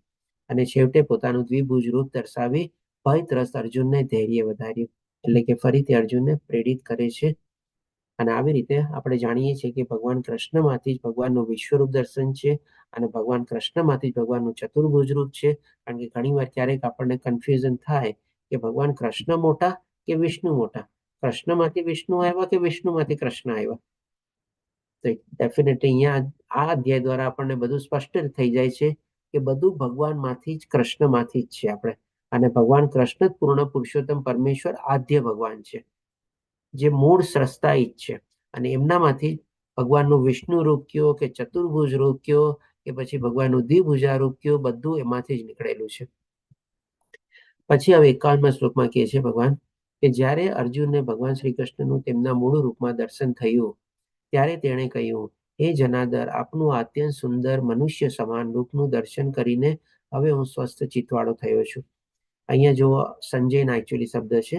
S2: અને છેવટે પોતાનું દ્વિભુજ રૂપ દર્શાવી ભયત્રસ્ત અર્જુનને ધૈર્ય વધાર્યું, એટલે કે ફરીથી અર્જુનને પ્રેરિત કરે છે. અને આવી રીતે આપણે જાણીએ છીએ કે ભગવાન કૃષ્ણમાંથી જ ભગવાનનું વિશ્વરૂપ દર્શન છે, અને ભગવાન કૃષ્ણમાંથી જ ભગવાનનું ચતુર્ભુજ રૂપ છે. કારણ કે ઘણીવાર ક્યારેક આપણને કન્ફ્યુઝન થાય કે ભગવાન કૃષ્ણ મોટા કે વિષ્ણુ મોટા, કૃષ્ણમાંથી વિષ્ણુ આવ્યા કે વિષ્ણુમાંથી કૃષ્ણ આવ્યા. તો ડેફિનેટલી અહીંયા આ અધ્યાય દ્વારા આપણને બધું સ્પષ્ટ થઈ જાય છે કે બધું ભગવાનમાંથી જ, કૃષ્ણમાંથી જ છે આપણે, અને ભગવાન કૃષ્ણ જ પૂર્ણ પુરુષોત્તમ પરમેશ્વર આદ્ય ભગવાન છે, જે મૂળ સ્રષ્ટા જ છે, અને એમનામાંથી ભગવાનનું વિષ્ણુ રૂપ કયો કે ચતુર્ભુજ રૂપ કયો કે પછી ભગવાનનું દ્વિભુજા રૂપ કયો, બધું એમાંથી જ નીકળેલું છે. પછી હવે 51મા શ્લોકમાં કહે છે ભગવાન કે જ્યારે અર્જુનને ભગવાન શ્રી કૃષ્ણનું તેમના મૂળ રૂપમાં દર્શન થયું, ત્યારે તેણે કહ્યું, હે જનાર્દન, આપનું અત્યંત સુંદર મનુષ્ય સમાન રૂપનું દર્શન કરીને હવે હું સ્વસ્થ ચિત્તવાળો થયો છું. અહીંયા જો સંજયના એકચ્યુઅલી શબ્દ છે,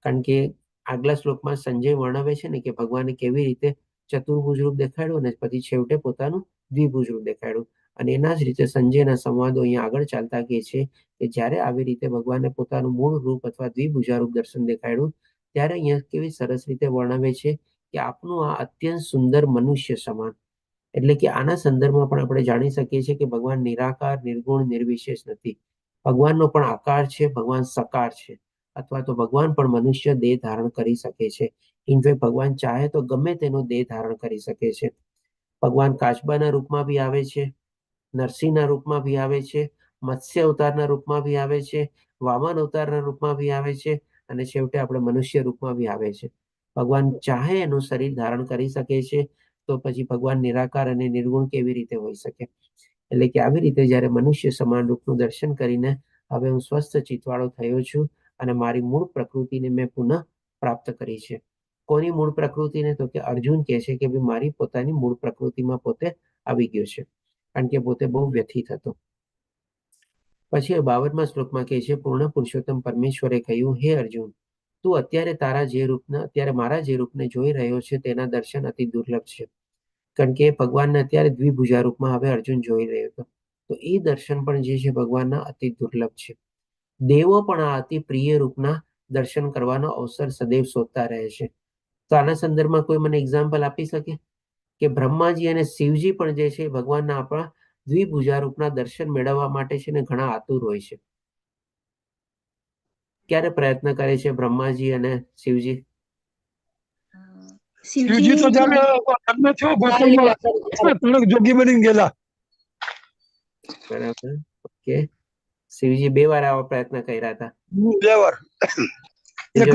S2: કારણ કે આગલા શ્લોકમાં સંજય વર્ણવે છે ને કે ભગવાને કેવી રીતે ચતુર્ભુજ રૂપ દેખાડ્યું અને પછી છેવટે પોતાનું દ્વિભુજ રૂપ દેખાડ્યું, અને એના જ રીતે સંજયના સંવાદો અહીંયા આગળ ચાલતા કહે છે કે જ્યારે આવી રીતે ભગવાને પોતાનું મૂળ રૂપ અથવા દ્વિભુજા રૂપ દર્શન દેખાડ્યું, ત્યારે અહીંયા કેવી સરસ રીતે વર્ણવે છે કે આપનું આ અત્યંત સુંદર મનુષ્ય સમાન, એટલે કે આના સંદર્ભમાં પણ આપણે જાણી શકીએ છીએ કે ભગવાન નિરાકાર, નિર્ગુણ, નિર્વિશેષ નથી. ભગવાનનો પણ આકાર છે, ભગવાન સકાર છે, અથવા તો ભગવાન પણ મનુષ્ય દેહ ધારણ કરી શકે છે. ઇનફેક્ટ ભગવાન ચાહે તો ગમે તેનો દેહ ધારણ કરી શકે છે. ભગવાન કાચબાના રૂપમાં બી આવે છે, નરસિંહના રૂપમાં બી આવે છે, મત્સ્ય અવતારના રૂપમાં બી આવે છે, વામન અવતારના રૂપમાં બી આવે છે, અને છેવટે આપણે મનુષ્ય રૂપમાં બી આવે છે. ભગવાન ચાહે એનું શરીર ધારણ કરી શકે છે, તો પછી ભગવાન નિરાકાર અને નિર્ગુણ કેવી રીતે હોઈ શકે? એટલે કે આવી રીતે જ્યારે મનુષ્ય સમાન રૂપનું દર્શન કરીને હવે હું સ્વસ્થ ચિત્તવાળો થયો છું, અને મારી મૂળ પ્રકૃતિને મેં પુનઃ પ્રાપ્ત કરી છે. કોની મૂળ પ્રકૃતિને? તો કે અર્જુન કહે છે કે ભાઈ મારી પોતાની મૂળ પ્રકૃતિમાં પોતે આવી ગયો છે, કારણ કે પોતે બહુ વ્યથિત હતો. પછી 52મા શ્લોકમાં કહે છે, પૂર્ણ પુરુષોત્તમ પરમેશ્વરે કહ્યું, હે અર્જુન, તું અત્યારે મારા જે રૂપને જોઈ રહ્યો છે તેના દર્શન અતિ દુર્લભ છે. કારણ કે ભગવાનને અત્યારે દ્વિભુજા રૂપમાં હવે અર્જુન જોઈ રહ્યો હતો. તો એ દર્શન પણ જે છે ભગવાનના અતિ દુર્લભ છે. દેવો પણ આ અતિ પ્રિય રૂપના દર્શન કરવાનો અવસર સદૈવ શોધતા રહે છે. તો આના સંદર્ભમાં કોઈ મને એક્ઝામ્પલ આપી શકે કે બ્રહ્માજી અને શિવજી પણ જે છે ભગવાનના આપણા દ્વિભુજા રૂપના દર્શન મેળવવા માટે છે ને ઘણા આતુર હોય છે. ક્યારે પ્રયત્ન કરે છે બ્રહ્માજી અને શિવજી?
S4: શિવજી તો જયારે લગ્ન થયો ગોકુળમાં જોગી બની ગયેલા.
S2: બરાબર, ઓકે. શિવજી 2 વાર આવા પ્રયત્ન કર્યા હતા.
S4: 2 વાર. એક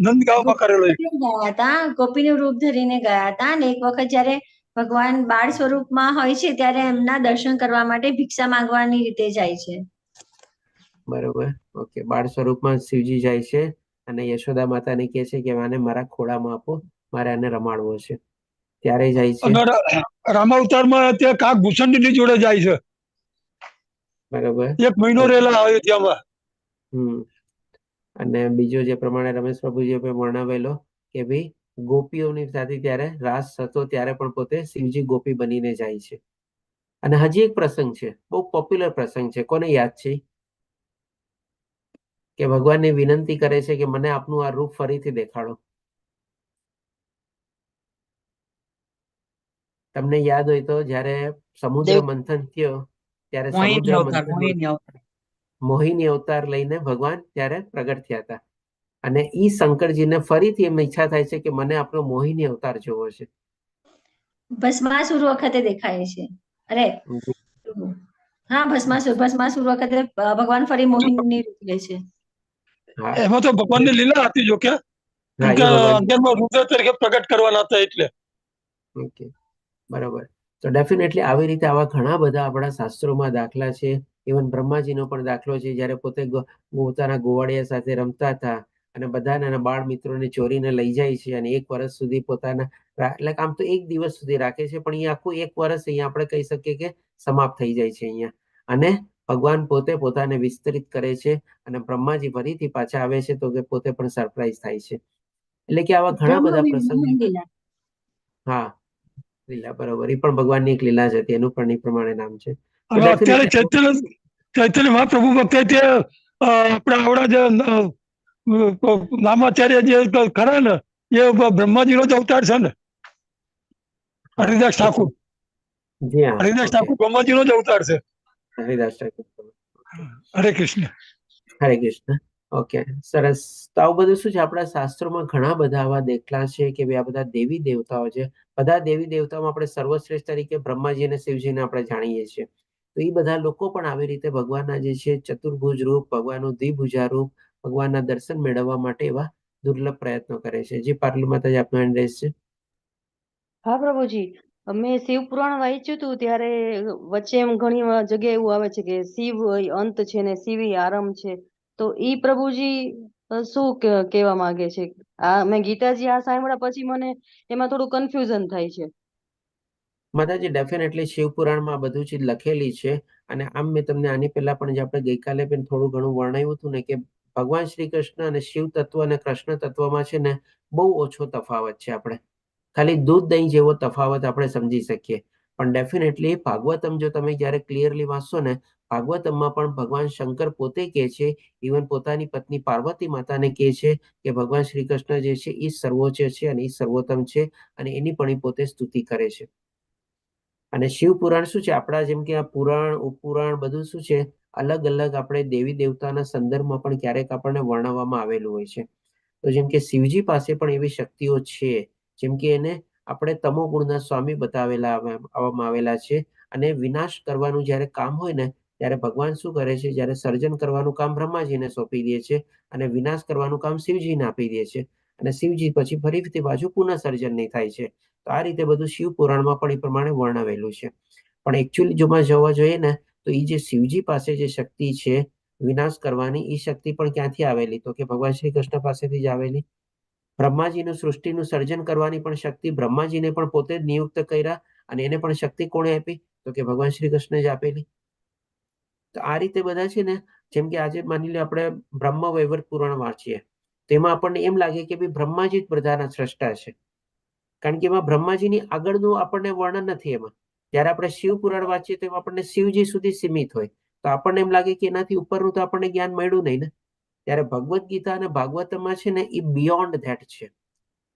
S4: નંદગાંવમાં કરેલો.
S1: ગયા હતા, ગોપીનું રૂપ ધરીને ગયા હતા, અને એક વખત જયારે ભગવાન બાળ સ્વરૂપમાં હોય છે ત્યારે એમના દર્શન કરવા માટે ભિક્ષા માંગવાની રીતે જાય છે.
S2: બરોબર, ઓકે. બાળ સ્વરૂપમાં શિવજી જાય છે અને યશોદા માતાને કહે છે કે આને મારા ખોળામાં આપો, મારે આને રમાડવો છે. ત્યારે જાય છે.
S4: રામાવતારમાં ત્યાં કાકભૂષણની જોડે જાય છે.
S2: બરોબર,
S4: 1 મહિનો રહેલા અયોધ્યામાં.
S2: અને બીજો જે પ્રમાણે રમેશ પ્રભુજીએ વર્ણવેલો કે ભાઈ ગોપીઓની સાથે ત્યારે રાસ થતો ત્યારે પણ પોતે શિવજી ગોપી બનીને જાય છે. અને હજી એક પ્રસંગ છે, બહુ પોપ્યુલર પ્રસંગ છે, કોને યાદ છે? કે ભગવાનને વિનંતી કરે છે કે મને આપનું આ રૂપ ફરીથી દેખાડો. તમને યાદ હોય તો જયારે સમુદ્ર મંથન થયો ત્યારે સમુદ્ર મંથન મોહિની અવતાર લઈને ભગવાન ત્યારે પ્રગટ થયા હતા. અને ઈ શંકરજીને ફરીથી એમ ઈચ્છા થાય છે કે મને આપણો મોહિની અવતાર જોવો છે.
S1: ભસ્માસુર વખતે દેખાય છે. અરે હા, ભસ્માસુર વખતે ભગવાન ફરી મોહિની રૂપ લે છે.
S4: એમાં તો ભગવાનની લીલા હતી જો કે 11મા રુદ્ર તરીકે પ્રગટ કરવાના હતા એટલે.
S2: ઓકે, બરોબર. તો ડેફિનેટલી આવી રીતે આવા ઘણા બધા આપણા શાસ્ત્રોમાં દાખલા છે. ઇવન બ્રહ્માજીનો પણ દાખલો છે, જ્યારે પોતે પોતાના ગોવાળિયા સાથે રમતા હતા અને બધાના બાળ મિત્રોને ચોરીને લઈ જાય છે અને 1 વર્ષ સુધી પોતાના એટલે આમ તો 1 દિવસ સુધી રાખે છે, પણ એ આખું 1 વર્ષ અહીંયા આપણે કહી શકીએ કે સમાપ્ત થઈ જાય છે અહીંયા. અને ભગવાન પોતે પોતાને વિસ્તરિત કરે છે અને બ્રહ્માજી ફરીથી પાછા આવે છે તો કે પોતે પણ સરપ્રાઈઝ થાય છે. એટલે કે આવા ઘણા બધા પ્રસંગો. હા, લીલા, બરોબર. એ પણ ભગવાનની એક લીલા જ હતી, એનું પણ એ પ્રમાણે નામ છે.
S4: અત્યારે ચૈતન્ય મહાપ્રભુ વખતે આપણા આવડા જે નામાચાર્ય જે ખરા ને એ બ્રહ્માજીનો જ અવતાર છે ને. હરિદાસ ઠાકુર. હરિદાસ ઠાકુર બ્રહ્માજીનો જ અવતાર છે.
S2: હરિદાસ ઠાકુર.
S4: હરે કૃષ્ણ.
S2: હરે કૃષ્ણ. ઓકે, સરસ. તો આવું બધું શું છે આપણા શાસ્ત્રોમાં ઘણા બધા આવા દાખલા છે કે આ બધા દેવી દેવતાઓ છે. બધા દેવી દેવતાઓમાં આપણે સર્વશ્રેષ્ઠ તરીકે બ્રહ્માજી અને શિવજીને આપણે જાણીએ છીએ. તો એ બધા લોકો પણ આવી રીતે ભગવાનના જે છે ચતુર્ભુજ રૂપ, ભગવાનનું દ્વિભુજા રૂપ, ભગવાનના દર્શન મેળવવા માટે એવા દુર્લભ પ્રયત્નો કરે છે. જે પાર્વતી માતાજી આપનો એડ્રેસ છે.
S3: હા પ્રભુજી, મેં શિવ પુરાણ વાંચ્યું હતું ત્યારે વચ્ચે એમ ઘણી જગ્યાએ એવું આવે છે કે શિવ અંત છે ને શિવ આરંભ છે. તો ઈ પ્રભુજી શું કહેવા માંગે છે? મેં ગીતાજી આ સાંભળ્યા પછી મને એમાં થોડું કન્ફ્યુઝન થાય છે.
S2: માતાજી, ડેફિનેટલી શિવ પુરાણમાં બધું ચીજ લખેલી છે. અને આમ મેં તમને આની પહેલા પણ જે આપણે ગઈકાલે પણ થોડું ઘણું વર્ણવ્યું હતું ને કે ભગવાન શ્રી કૃષ્ણ અને શિવ તત્વ અને કૃષ્ણ તત્વમાં છે ને બહુ ઓછો તફાવત છે. આપણે ખાલી દૂધ દહીં જેવો તફાવત આપણે સમજી શકીએ. પણ ડેફિનેટલી ભાગવતમ જો તમે જ્યારે ક્લિયરલી વાંચશો ને, ભાગવતમમાં પણ ભગવાન શંકર પોતે કહે છે, ઇવન પોતાની પત્ની પાર્વતી માતાને કહે છે કે ભગવાન શ્રી કૃષ્ણ જે છે એ સર્વોચ્ચ છે અને એ સર્વોત્તમ છે, અને એની પણ એ પોતે સ્તુતિ કરે છે. અને શિવ પુરાણ શું છે, આપણા જેમ કે આ પુરાણ ઉપપુરાણ બધું શું છે, અલગ અલગ આપણે દેવી દેવતાના સંદર્ભમાં પણ ક્યારેક આપણને વર્ણવવામાં આવેલું હોય છે. તો જેમ કે શિવજી પાસે પણ એવી શક્તિઓ છે, જેમ કે એને આપણે તમો ગુણના સ્વામી બતાવવામાં આવેલા છે. અને વિનાશ કરવાનું જ્યારે કામ હોય ને ત્યારે ભગવાન શું કરે છે, જ્યારે સર્જન કરવાનું કામ બ્રહ્માજીને સોંપી દે છે અને વિનાશ કરવાનું કામ શિવજીને આપી દે છે. અને શિવજી પછી ફરીથી પાછું પુનઃ સર્જનની થાય છે. તો આ રીતે બધું શિવ પુરાણમાં પણ એ પ્રમાણે વર્ણવેલું છે. પણ એકચ્યુઅલી જોવા જવા જોઈએ ને તો એ જે શિવજી પાસે જે શક્તિ છે વિનાશ કરવાની, એ શક્તિ પણ ક્યાંથી આવેલી? તો કે ભગવાન શ્રી કૃષ્ણ પાસેથી જ આવેલી. બ્રહ્માજીનું સૃષ્ટિનું સર્જન કરવાની પણ શક્તિ બ્રહ્માજીને પણ પોતે જ નિયુક્ત કર્યા, અને એને પણ શક્તિ કોણે આપી? તો કે ભગવાન શ્રી કૃષ્ણ જ આપેલી. તો આ રીતે બધા છે ને, જેમ કે આજે માની લો આપણે બ્રહ્મ વૈવર્ત પુરાણ વાંચીએ, તેમાં આપણને એમ લાગે કે ભાઈ બ્રહ્માજી જ બધાના સ્રષ્ટા છે, કારણ કે એમાં બ્રહ્માજીની આગળનું આપણને વર્ણન નથી એમાં. જ્યારે આપણે શિવ પુરાણ વાંચીએ તો એમાં આપણને શિવજી સુધી સીમિત હોય, તો આપણને એમ લાગે કે એનાથી ઉપરનું તો આપણને જ્ઞાન મળ્યું નહીં ને. ત્યારે ભગવદ્ ગીતા અને ભાગવતમાં છે ને એ બિયોન્ડ ધેટ છે.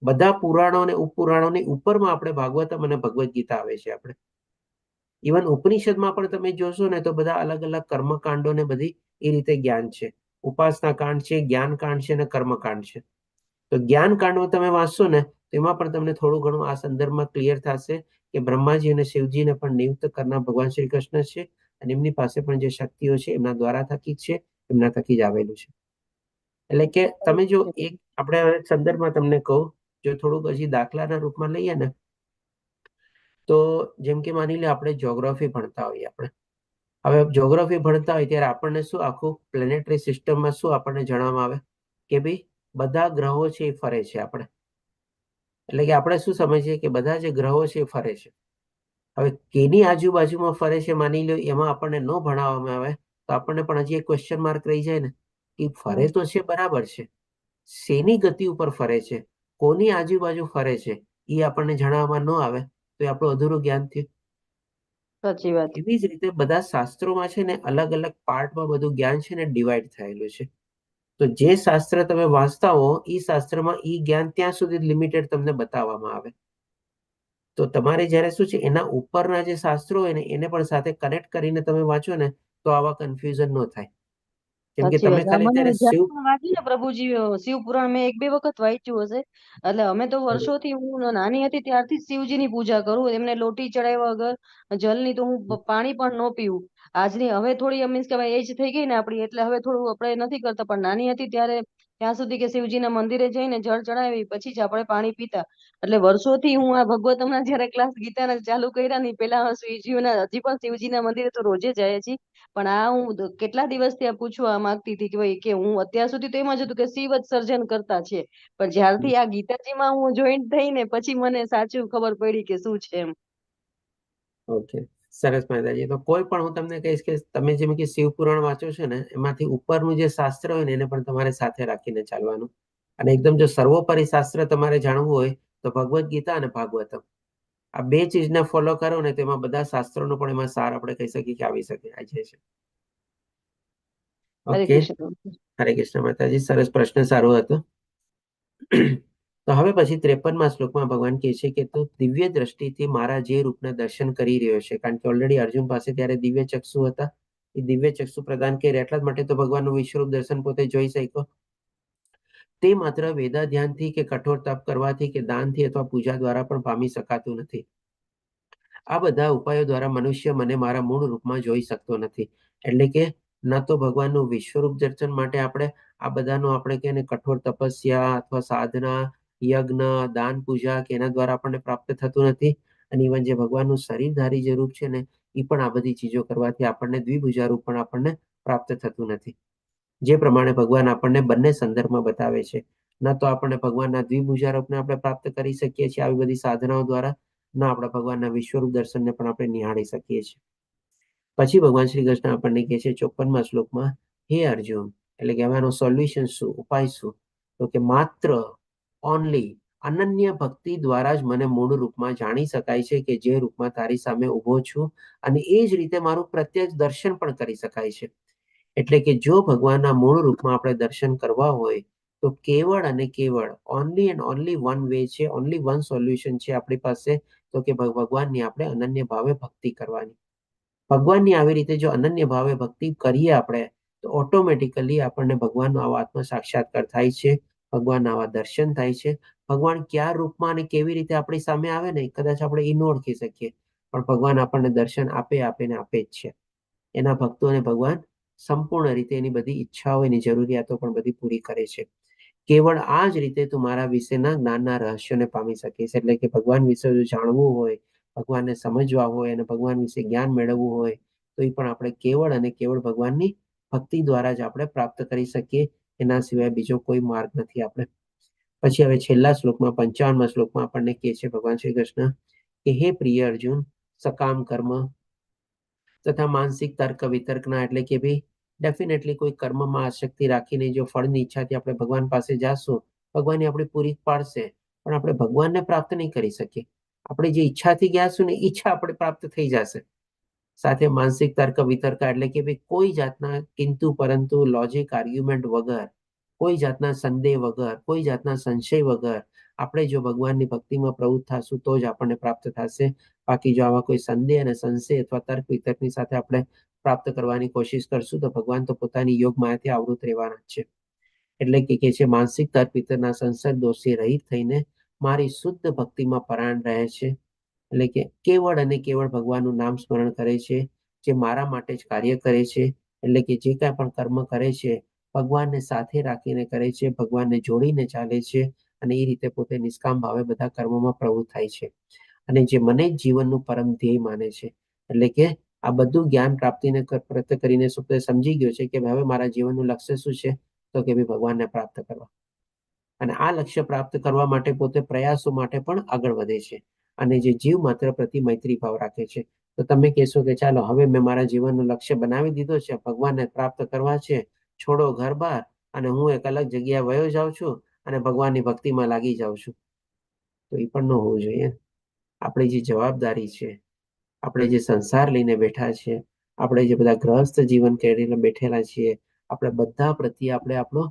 S2: બધા પુરાણો અને ઉપપુરાણોની ઉપરમાં આપણે ભાગવતમ અને ભગવદ્ ગીતા આવે છે. આપણે ઇવન ઉપનિષદમાં પણ તમે જોશો ને તો બધા અલગ અલગ કર્મકાંડો ને બધી એ રીતે જ્ઞાન છે. ઉપાસના કાંડ છે, જ્ઞાન કાંડ છે અને કર્મકાંડ છે. તો જ્ઞાન કાંડમાં તમે વાંચશો ને તો એમાં પણ તમને થોડું ઘણું આ સંદર્ભમાં ક્લિયર થશે કે બ્રહ્માજી અને શિવજીને પણ નિયુક્ત કરનાર ભગવાન શ્રી કૃષ્ણ છે, અને એમની પાસે પણ જે શક્તિઓ છે એમના દ્વારા થકી જ છે, એમના થકી જ આવેલું છે. એટલે કે તમે જો એક આપણે સંદર્ભમાં તમને કહું, જો થોડુંક હજી દાખલાના રૂપમાં લઈએ ને, તો જેમ કે માની લે આપણે જ્યોગ્રાફી ભણતા હોઈએ. આપણે હવે જ્યોગ્રાફી ભણતા હોય ત્યારે આપણને શું આખું પ્લેનેટરી સિસ્ટમમાં શું આપણને જણાવવામાં આવે કે ભાઈ બધા ગ્રહો છે એ ફરે છે. આપણે એટલે કે આપણે શું સમજીએ કે બધા જે ગ્રહો છે એ ફરે છે. હવે કેની આજુબાજુમાં ફરે છે માની લો, એમાં આપણને ન ભણાવવામાં આવે તો આપણને પણ હજી એક ક્વેશ્ચન માર્ક રહી જાય ને કે ફરે તો છે બરાબર છે, શેની ગતિ ઉપર ફરે છે, કોની આજુબાજુ ફરે છે, એ આપણને જણાવવામાં ન આવે તો એ આપણું અધૂરું જ્ઞાન થયું.
S3: સાચી વાત.
S2: એવી જ રીતે બધા શાસ્ત્રોમાં છે ને અલગ અલગ પાર્ટમાં બધું જ્ઞાન છે ને ડિવાઈડ થયેલું છે. તો જે શાસ્ત્ર તમે વાંચતા હો એ શાસ્ત્રમાં એ જ્ઞાન ત્યાં સુધી લિમિટેડ તમને બતાવવામાં આવે. તો તમારે જ્યારે શું છે એના ઉપરના જે શાસ્ત્રો હોય ને એને પણ સાથે કનેક્ટ કરીને તમે વાંચો ને તો આવા કન્ફ્યુઝન ન થાય. કેમ કે
S3: સાચી
S2: તમે
S3: વાત.
S2: ખાલી
S3: મને
S2: ત્યારે
S3: જ્યારે
S2: શિવ
S3: પણ વાંચ્યું ને પ્રભુજી શિવ પુરાણ મેં 1-2 વખત વાંચ્યું હશે. એટલે અમે તો વર્ષોથી, હું નાની હતી ત્યારથી જ શિવજીની પૂજા કરું. એમને લોટી ચડાવ્યા વગર જલની તો હું પાણી પણ ન પીવું. આજની હવે થોડી મીન્સ કે એજ થઈ ગઈ ને આપણી, એટલે હવે થોડું આપણે નથી કરતા, પણ નાની હતી ત્યારે ત્યાં સુધી કે શિવજીના મંદિરે જઈને જળ ચડાવી પછી જ આપણે પાણી પીતા. એટલે વર્ષોથી હું આ ભગવતમના જયારે ક્લાસ ગીતાના ચાલુ કર્યા ને પેલા શિવજીના, હજી પણ શિવજીના મંદિરે તો રોજે જાય છીએ. પણ આ હું કેટલા દિવસથી આ પૂછવા માંગતી હતી કે ભાઈ, કે હું અત્યાર સુધી તો એમ જ હતું કે શિવ જ સર્જન કરતા છે, પણ જ્યારથી આ ગીતાજીમાં હું જોઈન્ટ થઈ ને પછી મને સાચું ખબર પડી કે શું છે એમ.
S2: ઓકે, સરસ માતાજી. તો કોઈ પણ હું તમને કહીશ કે તમે જેમ કે શિવ પુરાણ વાંચો છો ને એમાંથી ઉપરનું જે શાસ્ત્ર હોય ને એને પણ તમારે સાથે રાખીને ચાલવાનું. અને એકદમ જો સર્વોપરી શાસ્ત્ર તમારે જાણવું હોય તો ભગવદ્ ગીતા અને ભાગવતમ, આ બે ચીજને ફોલો કરો ને તેમાં બધા શાસ્ત્રોનો પણ એમાં સાર આપણે કહી શકીએ કે આવી શકે છે.
S3: હરે
S2: ઓકે,
S3: કૃષ્ણ.
S2: હરે કૃષ્ણ માતાજી. સરસ પ્રશ્ન, સારો હતો. તો હવે પછી 53મા શ્લોકમાં ભગવાન કહે છે કે તું દિવ્ય દ્રષ્ટિથી મારા જે રૂપના દર્શન કરી રહ્યો છે, કારણ કે ઓલરેડી અર્જુન પાસે ત્યારે દિવ્ય ચક્ષુ હતા, એ દિવ્ય ચક્ષુ પ્રદાન કર્યા એટલા જ માટે તો ભગવાનનું વિશ્વરૂપ દર્શન પોતે જોઈ શક્યો. તે માત્ર વેદા ધ્યાનથી કે કઠોર તપ કરવાથી કે દાનથી અથવા પૂજા દ્વારા પણ પામી શકાતું નથી. આ બધા ઉપાયો દ્વારા મનુષ્ય મને મારા મૂળ રૂપમાં જોઈ શકતો નથી. એટલે કે ન તો ભગવાનનું વિશ્વરૂપ દર્શન માટે આપણે આ બધાનો આપણે કે કઠોર તપસ્યા અથવા સાધના, યજ્ઞ, દાન, પૂજા કે એના દ્વારા આપણને પ્રાપ્ત થતું નથી. અને ઇવન જે ભગવાનનું શરીરધારી જે રૂપ છે ને એ પણ આ બધી ચીજો કરવાથી આપણને દ્વિભુજા રૂપ પણ આપણને પ્રાપ્ત થતું નથી. જે પ્રમાણે ભગવાન આપણને બંને સંદર્ભમાં બતાવે છે. ન તો આપણને ભગવાનના દ્વિભુજા રૂપને આપણે પ્રાપ્ત કરી શકીએ છીએ આવી બધી સાધનાઓ દ્વારા, ના આપણા ભગવાનના વિશ્વરૂપ દર્શનને પણ આપણે નિહાળી શકીએ છીએ. પછી ભગવાન શ્રી કૃષ્ણ આપણને કહે છે 54મા શ્લોકમાં, હે અર્જુન, એટલે કે આનો સોલ્યુશન શું, ઉપાય શું? તો કે માત્ર ઓનલી અનન્ય ભક્તિ દ્વારા જ મને મૂળ રૂપમાં જાણી શકાય છે કે જે રૂપમાં તારી સામે ઊભો છું, અને એ જ રીતે મારું પ્રત્યક્ષ દર્શન પણ કરી શકાય છે. એટલે કે જો ભગવાનના મૂળ રૂપમાં આપણે દર્શન કરવા હોય તો કેવળ અને કેવળ only and only one way છે, ઓનલી વન સોલ્યુશન છે આપણી પાસે, તો કે ભગવાનની આપણે અનન્ય ભાવે ભક્તિ કરવાની. ભગવાનની આવી રીતે જો અનન્ય ભાવે ભક્તિ કરીએ આપણે તો ઓટોમેટિકલી આપણને ભગવાનનો આવો આત્મ સાક્ષાત્કાર થાય છે, ભગવાનના આવા દર્શન થાય છે. ભગવાન કયા રૂપમાં અને કેવી રીતે આપણી સામે આવે ને કદાચ આપણે એ ન ઓળખી શકીએ, પણ ભગવાન આપણને દર્શન આપે ને આપે જ છે. એના ભક્તોને ભગવાન સંપૂર્ણ રીતે એની બધી ઈચ્છાઓ, એની જરૂરિયાતો પણ બધી પૂરી કરે છે. કેવળ આ જ રીતે તું મારા વિશેના જ્ઞાનના રહસ્યોને પામી શકીશ. એટલે કે ભગવાન વિશે જો જાણવું હોય, ભગવાનને સમજવા હોય અને ભગવાન વિશે જ્ઞાન મેળવવું હોય તો એ પણ આપણે કેવળ અને કેવળ ભગવાનની ભક્તિ દ્વારા જ આપણે પ્રાપ્ત કરી શકીએ. એના સિવાય બીજો કોઈ માર્ગ નથી આપણે. પછી હવે છેલ્લા શ્લોકમાં 55મા શ્લોકમાં આપણને કહે છે ભગવાન શ્રી કૃષ્ણ કે હે પ્રિય અર્જુન, સકામ કર્મ તથા માનસિક તર્ક વિતર્કના એટલે કે ભાઈ ડેફિનેટલી કોઈ કર્મમાં આસક્તિ રાખીને જો ફળની ઈચ્છાથી આપણે ભગવાન પાસે જાશું, ભગવાન આપણી પૂરી પાડશે, પણ આપણે ભગવાનને પ્રાપ્ત નહીં કરી શકીએ. આપણે જે ઈચ્છાથી ગયાશું ને ઈચ્છા આપણે પ્રાપ્ત થઈ જશે. સાથે માનસિક તર્ક વિતર્ક એટલે કે ભાઈ કોઈ જાતના કિંતુ પરંતુ લોજિક આર્ગ્યુમેન્ટ વગર, કોઈ જાતના સંદેહ વગર, કોઈ જાતના સંશય વગર આપણે જો ભગવાનની ભક્તિમાં પ્રવૃત્ત થશું તો જ આપણને પ્રાપ્ત થશે. બાકી જો આવા કોઈ સંદેહ અને સંશય અથવા તર્ક વિતર્કની સાથે આપણે પ્રાપ્ત કરવાની કોશિશ કરશું તો ભગવાન તો પોતાની યોગ માયાથી આવૃત રહેવાના છે. એટલે કે છે માનસિક તર્ક વિતર્કના સંસાર દોષથી રહિત થઈને મારી શુદ્ધ ભક્તિમાં પરાયણ રહે છે. એટલે કે કેવળ અને કેવળ ભગવાનનું નામ સ્મરણ કરે છે, જે મારા માટે જ કાર્ય કરે છે. એટલે કે જે કાંઈ પણ કર્મ કરે છે ભગવાનને સાથે રાખીને કરે છે, ભગવાનને જોડીને ચાલે છે અને એ રીતે પોતે નિષ્કામ ભાવે બધા કર્મોમાં પ્રવૃત્ત થાય છે. અને જે મને જ જીવનનું પરમ ધ્યેય માને છે. એટલે કે આ બધું જ્ઞાન પ્રાપ્તિને પ્રત્યે કરીને સમજી ગયો છે કે હવે મારા જીવનનું લક્ષ્ય શું છે, તો કે ભગવાનને પ્રાપ્ત કરવા. અને આ લક્ષ્ય પ્રાપ્ત કરવા માટે પોતે પ્રયાસો માટે પણ આગળ વધે છે. અને જે જીવ માત્ર પ્રતિ મૈત્રી ભાવ રાખે છે. તો તમે કહેશો કે ચાલો હવે મેં મારા જીવનનું લક્ષ્ય બનાવી દીધો છે, ભગવાનને પ્રાપ્ત કરવા છે, છોડો ઘર બાર અને હું એક અલગ જગ્યાએ વયો જાઉં છું અને ભગવાનની ભક્તિમાં લાગી જાઉં છું. તો એ પણ ન હોવું જોઈએ. આપણી જે જવાબદારી છે, આપણે જે સંસાર લઈને બેઠા છે, આપણે જે બધા ગ્રહસ્થ જીવન કરીને બેઠેલા છીએ, આપણે બધા પ્રત્યે આપણે આપણો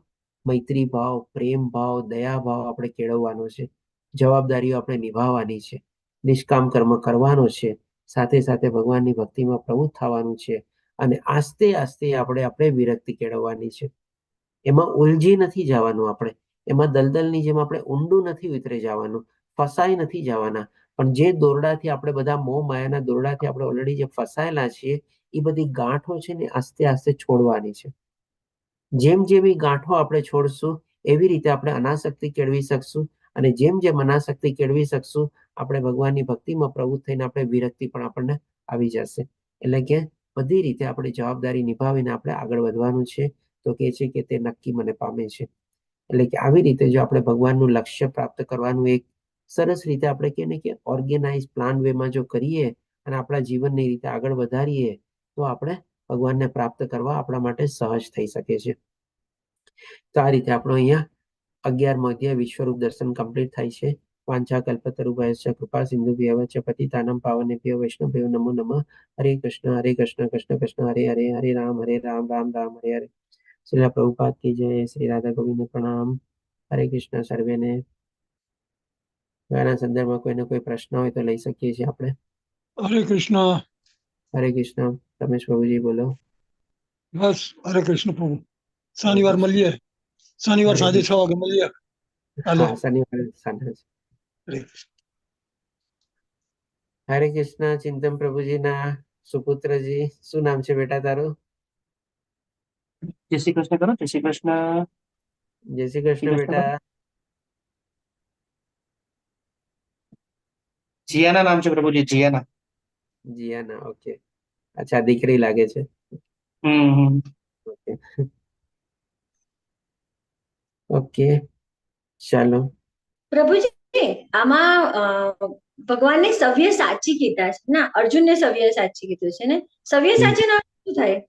S2: મૈત્રી ભાવ, પ્રેમ ભાવ, દયા ભાવ આપણે કેળવવાનો છે. જવાબદારીઓ આપણે નિભાવવાની છે, નિષ્કામ કર્મ કરવાનો છે, સાથે સાથે ભગવાનની ભક્તિમાં પ્રવૃત્ત થવાનું છે. અને આસ્તે આસ્તે આપણે વિરક્તિ કેળવવાની છે. એમાં ઉલઝી નથી જવાનું, આપણે એમાં દલદલની જેમ આપણે ઊંડું નથી ઉતરી જવાનું, ફસાઈ નથી જવાના. પણ જે દોરડાથી આપણે બધા મોહ માયાના દોરડાથી આપણે ઓલરેડી જે ફસાયેલા છીએ એ બધી ગાંઠો છે ને આસ્તે આસ્તે છોડવાની છે. જેમ જેમ એ ગાંઠો આપણે છોડશું એવી રીતે આપણે અનાસક્તિ કેળવી શકશું. અને જેમ જેમ અનાસક્તિ કેળવી શકશું આપણે ભગવાનની ભક્તિમાં પ્રવૃત્ત થઈને આપણે વિરક્તિ પણ આપણને આવી જશે. એટલે કે બધી રીતે આપણી જવાબદારી નિભાવીને આપણે આગળ વધવાનું છે. તો કે છે કે તે નક્કી મને પામે છે. એટલે કે આવી રીતે જો આપણે ભગવાનનું લક્ષ્ય પ્રાપ્ત કરવાનું એક સરસ રીતે આપણે કહીએ ને કે ઓર્ગેનાઇઝ પ્લાન વેમાં જો કરીએ અને આપણા જીવનની રીતે આગળ વધારીએ તો આપણે ભગવાનને પ્રાપ્ત કરવા આપણા માટે સહજ થઈ શકે છે. તો આ રીતે આપણો અહીંયા 11મો અધ્યાય વિશ્વરૂપ દર્શન કમ્પ્લીટ થાય છે. વાંછા કલ્પતરુભ્યશ્ચ કૃપા સિંધુભ્યઃ ચ પતિતાનાં પાવનેભ્યો વૈષ્ણવેભ્યો નમો નમઃ. હરે કૃષ્ણ કૃષ્ણ કૃષ્ણ હરે હરે, હરે રામ રામ રામ હરે હરે. શ્રીલા પ્રભુપાદ કી જય. શ્રી રાધા ગોવિંદ પ્રણામ. હરે કૃષ્ણ. સર્વેને આના સંદર્ભમાં કોઈને કોઈ પ્રશ્ન હોય તો લઈ શકીએ છીએ આપણે.
S4: હરે કૃષ્ણ.
S2: હરે કૃષ્ણ. રમેશ પ્રભુજી બોલો.
S4: બસ હરે કૃષ્ણ પ્રભુ. શનિવાર મળીએ, શનિવાર સાંજે 6 વાગે મળીએ.
S2: હા, શનિવારે સાંજે. હરે કૃષ્ણ. ચિંતન પ્રભુજીના સુપુત્રજી, શું નામ છે બેટા તારું?
S8: જય શ્રી કૃષ્ણ કરો. જય શ્રી કૃષ્ણ.
S2: જય શ્રી કૃષ્ણ બેટા.
S8: જીયાના નામ છે પ્રભુજી, જીયાના.
S2: જીયાના, ઓકે. અચ્છા, દીકરી લાગે છે. ઓકે ઓકે, ચાલો.
S1: પ્રભુજી આમાં ભગવાનને સવ્ય સાચી કીધા છે ના, અર્જુનને સવ્ય સાચી કીધું છે ને? સવ્ય સાચી નો શું થાય?